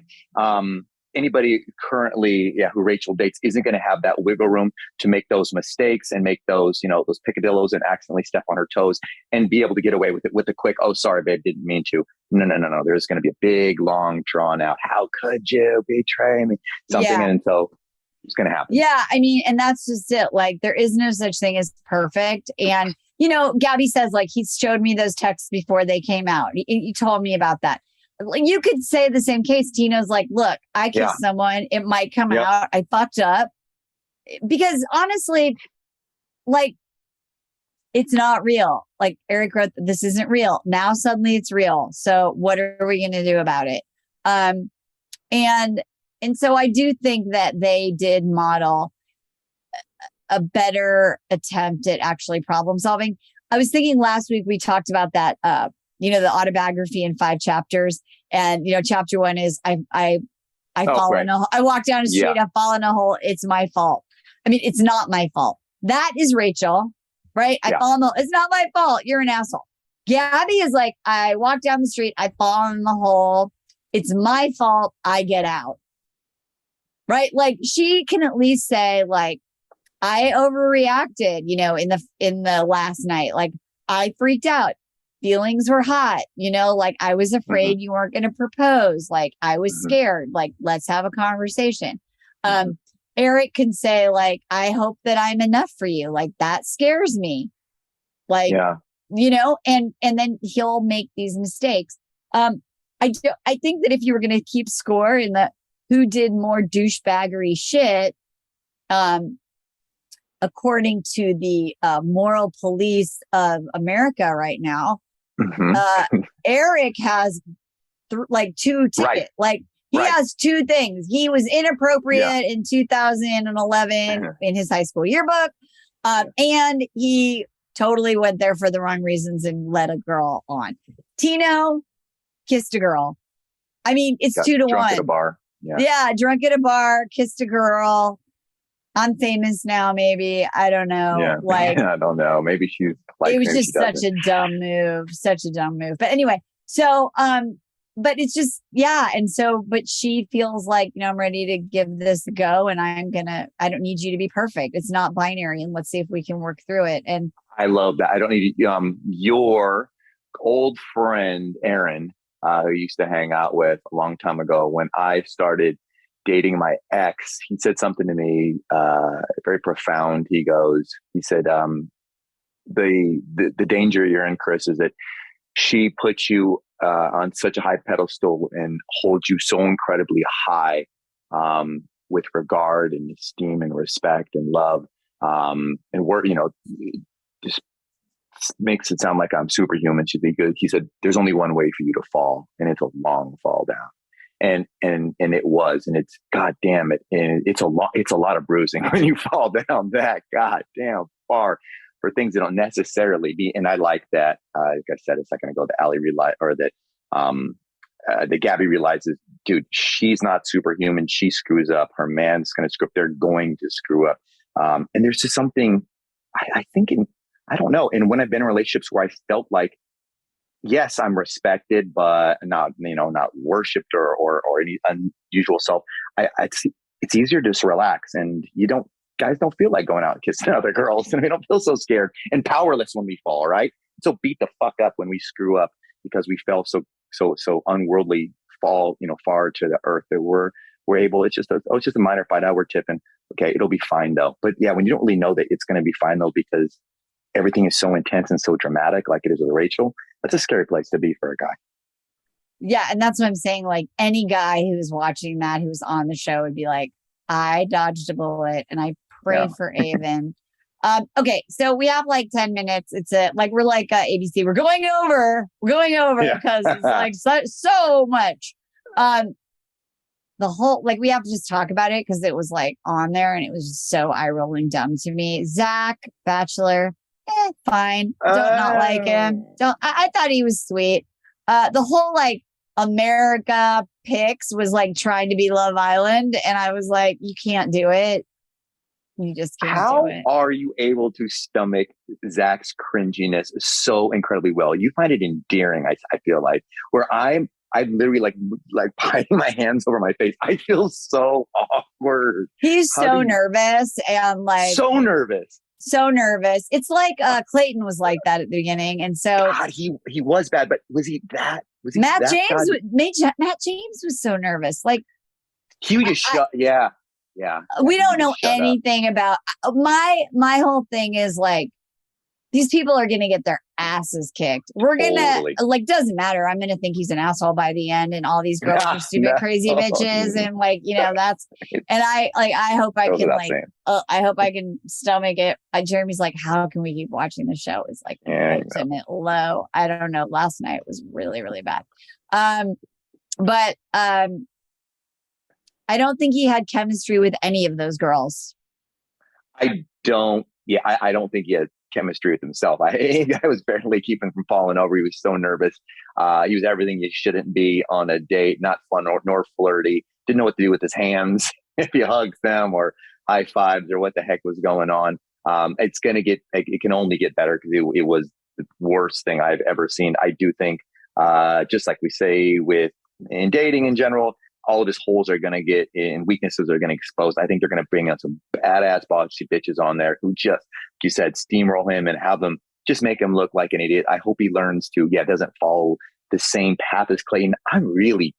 [SPEAKER 4] anybody currently, who Rachel dates isn't going to have that wiggle room to make those mistakes and make those, those picadillos and accidentally step on her toes and be able to get away with it with a quick, oh, sorry, babe, didn't mean to. No. There's going to be a big, long, drawn out, how could you betray me? Something until it's going to happen.
[SPEAKER 3] Yeah. I mean, and that's just it. Like there is no such thing as perfect. And, Gabby says like, he showed me those texts before they came out. He told me about that. You could say the same case. Tino's like, look, I kissed someone. It might come out. I fucked up. Because honestly, like, it's not real. Like Erich wrote, this isn't real. Now suddenly it's real. So what are we going to do about it? And so I do think that they did model a better attempt at actually problem solving. I was thinking last week we talked about that, the autobiography in 5 chapters. And, chapter 1 is I fall in a hole. I walk down the street, I fall in a hole. It's my fault. I mean, it's not my fault. That is Rachel, right? I fall in the hole. It's not my fault. You're an asshole. Gabby is like, I walk down the street, I fall in the hole. It's my fault. I get out. Right? Like she can at least say like, I overreacted, in the last night. Like I freaked out. Feelings were hot, like I was afraid you weren't going to propose. Like I was scared. Like, let's have a conversation. Erich can say like, I hope that I'm enough for you. Like that scares me. Like, and then he'll make these mistakes. I think that if you were going to keep score in the who did more douchebaggery shit, according to the moral police of America right now, Erich has 2 tickets.
[SPEAKER 4] Right.
[SPEAKER 3] Like he has 2 things. He was inappropriate in 2011 in his high school yearbook. And he totally went there for the wrong reasons and led a girl on. Tino kissed a girl. I mean, it's 2-1.
[SPEAKER 4] Drunk at a bar.
[SPEAKER 3] Yeah, drunk at a bar, kissed a girl. I'm famous now, maybe. I don't know.
[SPEAKER 4] Yeah.
[SPEAKER 3] Like,
[SPEAKER 4] I don't know. Maybe she's like,
[SPEAKER 3] it was just such a dumb move. Such a dumb move. But anyway, so, but it's just, yeah. And so, but she feels like, I'm ready to give this a go and I don't need you to be perfect. It's not binary. And let's see if we can work through it. And
[SPEAKER 4] I love that. I don't need your old friend, Aaron, who used to hang out with a long time ago when I started dating my ex. He said something to me, very profound. He said, the danger you're in, Chris, is that she puts you on such a high pedestal and holds you so incredibly high with regard and esteem and respect and love. And we're, just makes it sound like I'm superhuman. She'd be good. He said, there's only one way for you to fall, and it's a long fall down. And it was, and it's, God damn it. And it's a lot of bruising when you fall down that goddamn far for things that don't necessarily be. And I like that. Like I said a second ago, that Gabby realizes, dude, she's not superhuman. She screws up. Her man's going to screw up. They're going to screw up. And there's just something I think I don't know. And when I've been in relationships where I felt like, yes, I'm respected, but not worshipped or any unusual self. It's easier to just relax, and guys don't feel like going out and kissing other girls, and we don't feel so scared and powerless when we fall, right? So beat the fuck up when we screw up because we fell so unworldly, fall far to the earth that we're able. It's just a minor fight. We're tipping. Okay, it'll be fine though. But yeah, when you don't really know that it's going to be fine though, because everything is so intense and so dramatic, like it is with Rachel. That's a scary place to be for a guy.
[SPEAKER 3] Yeah. And that's what I'm saying. Like any guy who's watching that, who's on the show would be like, I dodged a bullet and I prayed for Avon. Okay. So we have like 10 minutes. We're like ABC. We're going over because it's like so much. The whole, we have to just talk about it because it was like on there and it was just so eye rolling dumb to me. Zach, Bachelor. Fine. Don't not like him. I thought he was sweet. The whole America Picks was trying to be Love Island, and I was like, you can't do it. You just can't do it.
[SPEAKER 4] How are you able to stomach Zach's cringiness so incredibly well? You find it endearing, I feel like. Where I'm literally like biting my hands over my face. I feel so awkward.
[SPEAKER 3] He's so nervous and
[SPEAKER 4] so nervous.
[SPEAKER 3] So nervous. It's like Clayton was like that at the beginning, and so
[SPEAKER 4] God, he was bad. But was he that?
[SPEAKER 3] Matt James was so nervous.
[SPEAKER 4] He would just shut. Yeah.
[SPEAKER 3] We don't know anything about my whole thing is these people are gonna get their asses kicked. We're gonna doesn't matter. I'm gonna think he's an asshole by the end, and all these girls are stupid, crazy bitches, and that's. And I hope I can I hope I can stomach it. Jeremy's like, how can we keep watching the show? It's ultimate low. I don't know. Last night was really really bad. But I don't think he had chemistry with any of those girls.
[SPEAKER 4] I don't think he had chemistry with himself. I was barely keeping from falling over. He was so nervous. He was everything you shouldn't be on a date, not fun nor flirty. Didn't know what to do with his hands, if he hugs them or high fives or what the heck was going on. It can only get better because it was the worst thing I've ever seen. I do think, just like we say in dating in general, all of his holes are going to get and weaknesses are going to expose. I think they're going to bring out some badass bossy bitches on there who just, like you said, steamroll him and have them just make him look like an idiot. I hope he learns to, doesn't follow the same path as Clayton. I'm really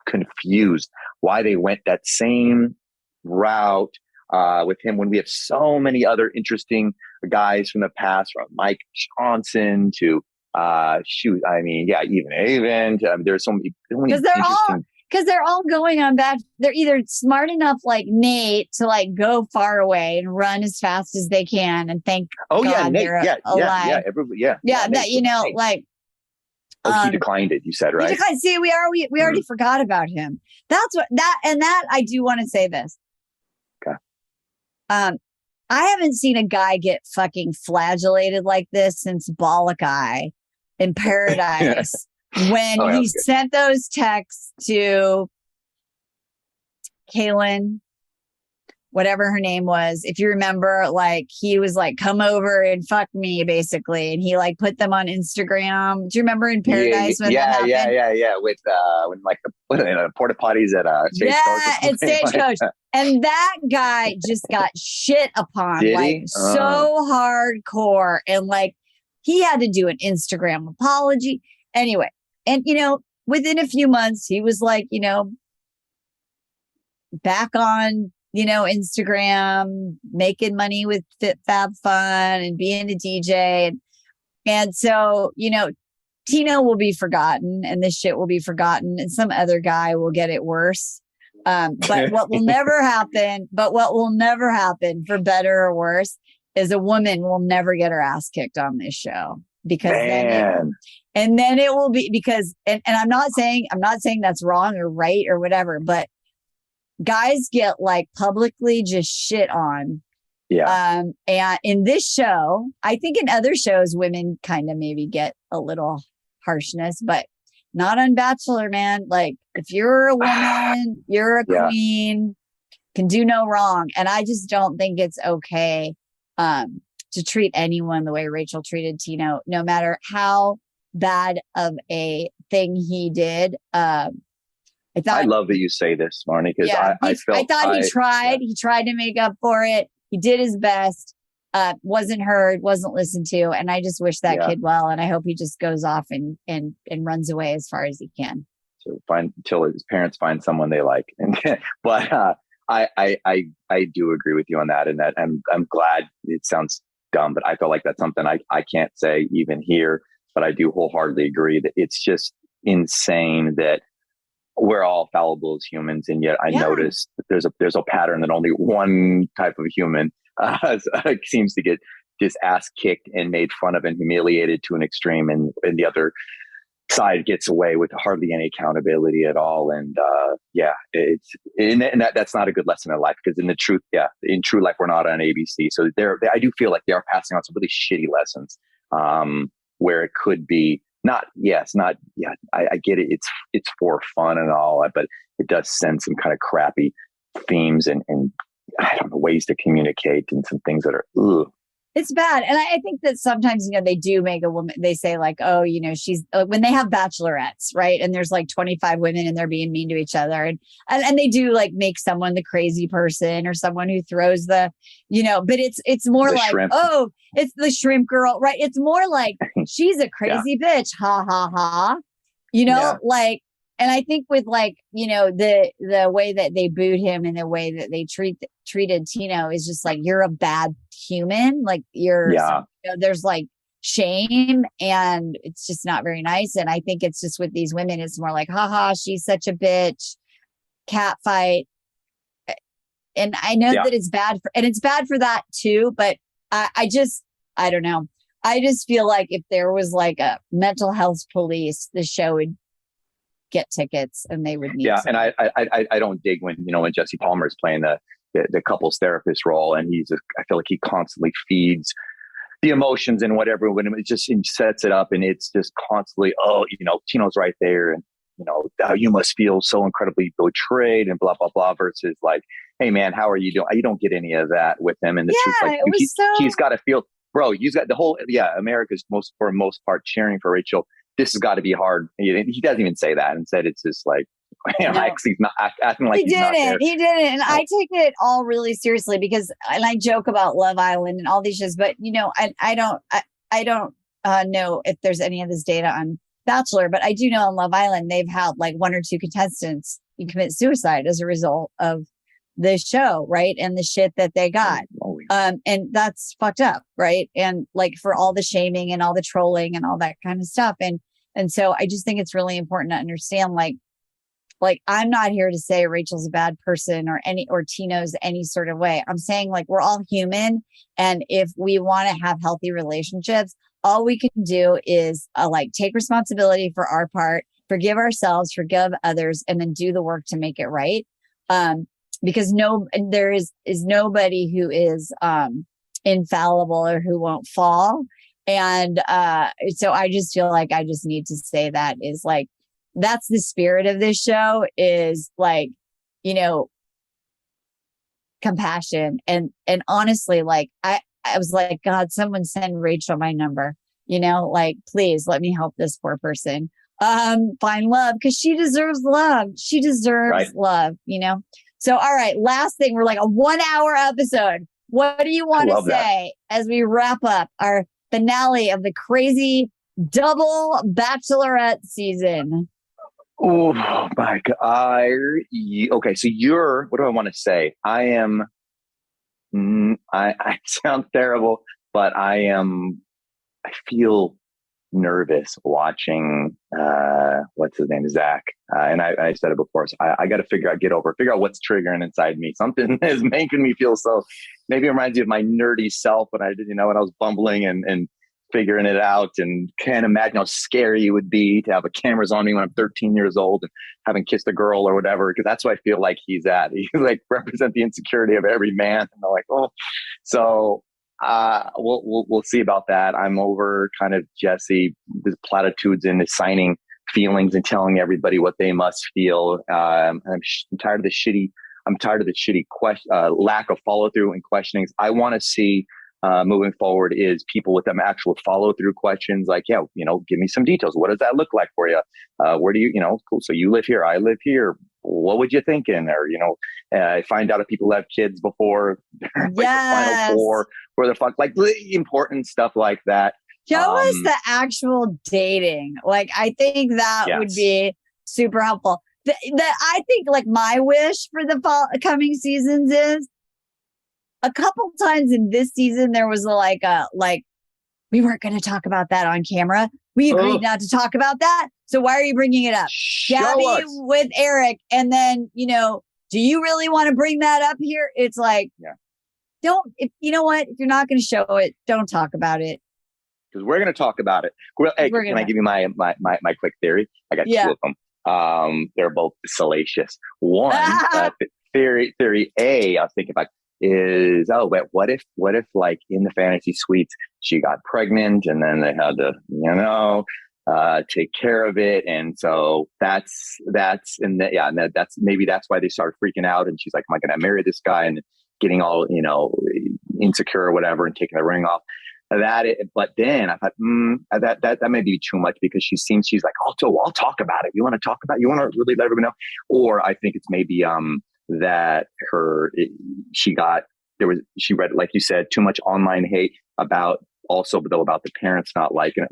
[SPEAKER 4] confused why they went that same route with him when we have so many other interesting guys from the past, from Mike Johnson to even Avon. There's so many interesting.
[SPEAKER 3] Because they're all going on that. They're either smart enough like Nate to go far away and run as fast as they can and thank God
[SPEAKER 4] Nate,
[SPEAKER 3] they're alive.
[SPEAKER 4] He declined it, you said, right?
[SPEAKER 3] He declined. See, we already forgot about him. That's what I do want to say this.
[SPEAKER 4] Okay.
[SPEAKER 3] I haven't seen a guy get fucking flagellated like this since Balakai in Paradise when he sent those texts to Kaylin, whatever her name was. If you remember, like he was like, come over and fuck me, basically. And he like put them on Instagram. Do you remember in Paradise when that happened?
[SPEAKER 4] Yeah. With when like porta potties at Stagecoach.
[SPEAKER 3] Yeah, at Stagecoach. And that guy just got shit upon so hardcore. And like he had to do an Instagram apology. Anyway, and within a few months, he was like, back on Instagram, making money with Fit Fab Fun and being a DJ. And so, Tino will be forgotten and this shit will be forgotten and some other guy will get it worse. But what will never happen, for better or worse, is a woman will never get her ass kicked on this show because then it will be because, and I'm not saying that's wrong or right or whatever, but guys get like publicly just shit on. Yeah. And in this show, I think in other shows, women kind of maybe get a little harshness, but not on Bachelor, man. Like if you're a woman, you're a queen, can do no wrong. And I just don't think it's okay to treat anyone the way Rachel treated Tino, no matter how bad of a thing he did. I
[SPEAKER 4] love that you say this, Marni, because
[SPEAKER 3] I thought he tried. He tried to make up for it. He did his best. Wasn't heard, wasn't listened to, and I just wish that kid well. And I hope he just goes off and runs away as far as he can.
[SPEAKER 4] So until his parents find someone they like. But I do agree with you on that, and that I'm glad. It sounds dumb, but I feel like that's something I can't say even here. But I do wholeheartedly agree that it's just insane that we're all fallible as humans, and yet I noticed that there's a pattern that only one type of human seems to get just ass kicked and made fun of and humiliated to an extreme, and the other side gets away with hardly any accountability at all. And that's not a good lesson in life, because in true life we're not on ABC. So I do feel like they are passing on some really shitty lessons where it could be. I get it. It's for fun and all, but it does send some kind of crappy themes and I don't know, ways to communicate and some things that are, ugh.
[SPEAKER 3] It's bad. And I think that sometimes, they do make a woman, they say like, oh, she's, when they have bachelorettes, right? And there's like 25 women and they're being mean to each other. And they do like make someone the crazy person or someone who throws the, but it's more the like, shrimp. Oh, it's the shrimp girl, right? It's more like she's a crazy bitch. Ha ha ha. Like, and I think with like, the way that they booed him and the way that they treated Tino is just like, you're a bad human. Like there's like shame and it's just not very nice. And I think it's just with these women, it's more like, haha, she's such a bitch, cat fight. And I know that it's bad for that too. But I don't know. I just feel like if there was like a mental health police, the show would get tickets and they would need
[SPEAKER 4] and I don't dig when Jesse Palmer is playing the couples therapist role, and I feel like he constantly feeds the emotions and whatever, when it just sets it up, and it's just constantly, Tino's right there, and you must feel so incredibly betrayed and blah blah blah, versus like, hey man, how are you doing? You don't get any of that with him. And the truth, like he's got to feel, bro, you've got the whole America's for the most part cheering for Rachel. This has got to be hard. He doesn't even say that. Instead, it's just like, he's not acting like he's not there.
[SPEAKER 3] He didn't. And I take it all really seriously because, and I joke about Love Island and all these shows, but I don't know if there's any of this data on Bachelor, but I do know on Love Island, they've had like one or two contestants commit suicide as a result of the show, right? And the shit that they got. And that's fucked up, right? And like for all the shaming and all the trolling and all that kind of stuff. And so I just think it's really important to understand, like I'm not here to say Rachel's a bad person or Tino's any sort of way. I'm saying like we're all human, and if we want to have healthy relationships, all we can do is like take responsibility for our part, forgive ourselves, forgive others, and then do the work to make it right. because there is nobody who is infallible or who won't fall. And so I just feel like I just need to say that is like, that's the spirit of this show, is like, you know, compassion. And honestly, like I was like, God, someone send Rachel my number, you know, like, please let me help this poor person find love, because she deserves love. She deserves love, you know? So, all right, last thing, we're like a 1 hour episode. What do you want to say as we wrap up our finale of the crazy double Bachelorette season?
[SPEAKER 4] Oh my God. Okay. So what do I want to say? I sound terrible, but I feel nervous watching, what's his name? Zach. And I said it before. So I got to figure out what's triggering inside me. Something is making me feel so, maybe it reminds me of my nerdy self when I did, when I was bumbling and figuring it out, and can't imagine how scary it would be to have a cameras on me when I'm 13 years old and having kissed a girl or whatever, because that's what I feel like he's at. He like represent the insecurity of every man. And they're like, oh, so we'll see about that. I'm over kind of Jesse, his platitudes and assigning feelings and telling everybody what they must feel. I'm tired of the shitty. I'm tired of the shitty lack of follow through and questionings. I want to see moving forward is people with them actual follow through questions, like, yeah, give me some details. What does that look like for you? Where do you, cool. So you live here, I live here. What would you think in? Or, find out if people have kids before like the final four, where the fuck, like important stuff like that.
[SPEAKER 3] Show us the actual dating. Like, I think that would be super helpful. I think like my wish for the coming seasons is, a couple times in this season, there was like we weren't going to talk about that on camera. We agreed not to talk about that. So why are you bringing it up? Gabby with Erich. And then, do you really want to bring that up here? It's like, if you know what? If you're not going to show it, don't talk about it.
[SPEAKER 4] Because we're going to talk about it. Can I give you my quick theory? I got two of them. They're both salacious. One, theory A, I was thinking about, is what if like in the fantasy suites she got pregnant and then they had to take care of it, and so that's maybe that's why they started freaking out, and she's like, am I gonna marry this guy, and getting all insecure or whatever and taking the ring off. But then I thought that may be too much, because she's like, I'll talk about it. You want to really let everyone know? Or I think it's maybe that she read, like you said, too much online hate about the parents not liking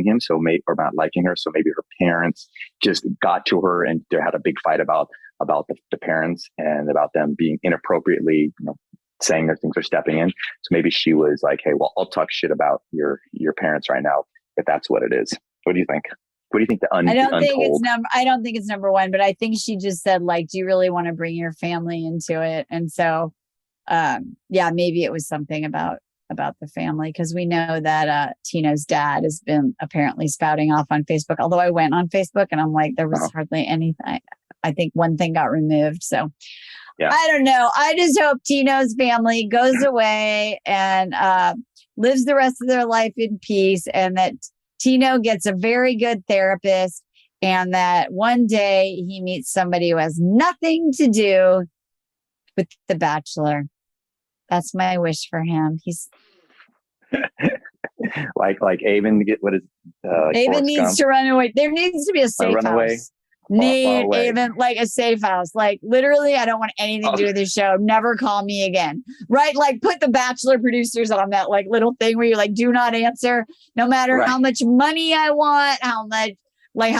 [SPEAKER 4] him, or not liking her. So maybe her parents just got to her and they had a big fight about the parents and about them being inappropriately, saying their things or stepping in. So maybe she was like, hey, well, I'll talk shit about your parents right now, if that's what it is. What do you think? What do you think? I don't think it's number one, but I think she just said, like, do you really want to bring your family into it? And so, maybe it was something about the family, because we know that Tino's dad has been apparently spouting off on Facebook. Although I went on Facebook and I'm like, there was hardly anything. I think one thing got removed. So I don't know. I just hope Tino's family goes away and lives the rest of their life in peace, and that Tino gets a very good therapist, and that one day he meets somebody who has nothing to do with The Bachelor. That's my wish for him. He's like Avon.
[SPEAKER 3] Avon needs to run away. There needs to be a safe house. Avon, like a safe house. Like, literally, I don't want anything to do with this show. Never call me again. Right? Like, put the Bachelor producers on that like little thing where you like, do not answer, no matter how much money I want, how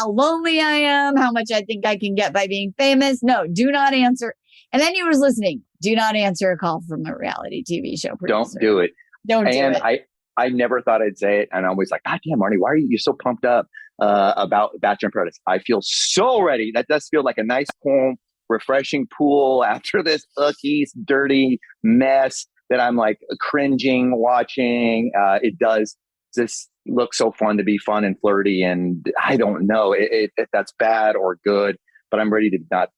[SPEAKER 3] lonely I am, how much I think I can get by being famous. No, do not answer. And then you was listening. Do not answer a call from a reality TV show producer.
[SPEAKER 4] Don't do it.
[SPEAKER 3] Don't do it.
[SPEAKER 4] I never thought I'd say it, and I'm always like, God damn, Marni, why are you so pumped up about Bachelor in Paradise? I feel so ready. That does feel like a nice, calm, refreshing pool after this icky, dirty mess that I'm like cringing watching. It does just look so fun to be fun and flirty, and I don't know if that's bad or good, but I'm ready to not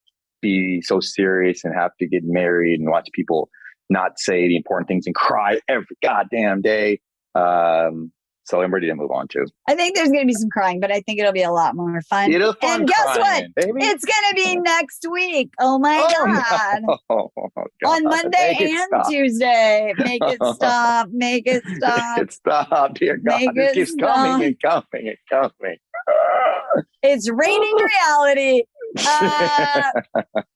[SPEAKER 4] be so serious and have to get married and watch people not say the important things and cry every goddamn day. So I'm ready to move on too.
[SPEAKER 3] I think there's going to be some crying, but I think it'll be a lot more fun.
[SPEAKER 4] It'll fun
[SPEAKER 3] and guess
[SPEAKER 4] crying,
[SPEAKER 3] what?
[SPEAKER 4] Baby.
[SPEAKER 3] It's going to be next week. Oh my God.
[SPEAKER 4] No. Oh, God.
[SPEAKER 3] On Monday and Tuesday. Make it stop. Make it stop.
[SPEAKER 4] Make it stop, dear God. It keeps coming and coming and coming.
[SPEAKER 3] It's raining reality.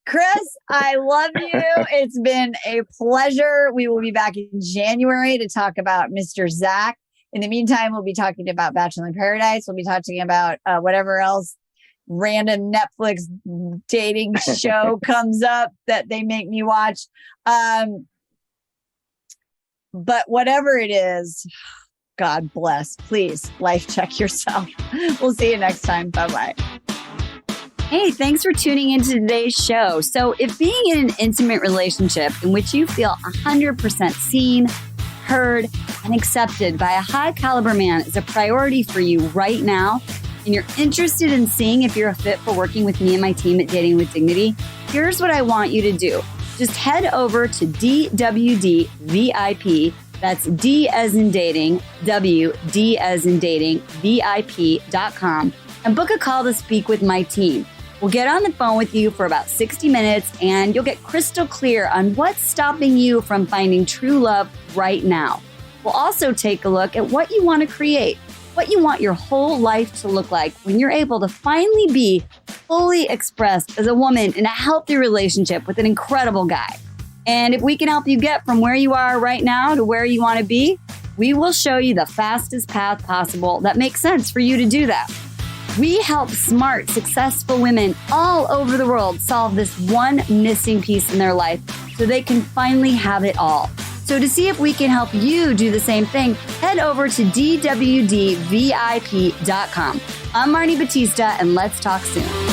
[SPEAKER 3] Chris, I love you. It's been a pleasure. We will be back in January to talk about Mr. Zach. In the meantime, we'll be talking about Bachelor in Paradise. We'll be talking about whatever else random Netflix dating show comes up that they make me watch. But whatever it is, God bless. Please life check yourself. We'll see you next time. Bye-bye. Hey, thanks for tuning into today's show. So if being in an intimate relationship in which you feel 100% seen, heard, and accepted by a high caliber man is a priority for you right now, and you're interested in seeing if you're a fit for working with me and my team at Dating with Dignity, here's what I want you to do. Just head over to DWD VIP. That's D as in dating, W, D as in dating, VIP.com, and book a call to speak with my team. We'll get on the phone with you for about 60 minutes and you'll get crystal clear on what's stopping you from finding true love right now. We'll also take a look at what you want to create, what you want your whole life to look like when you're able to finally be fully expressed as a woman in a healthy relationship with an incredible guy. And if we can help you get from where you are right now to where you want to be, we will show you the fastest path possible that makes sense for you to do that. We help smart, successful women all over the world solve this one missing piece in their life so they can finally have it all. So to see if we can help you do the same thing, head over to DWDVIP.com. I'm Marni Batista, and let's talk soon.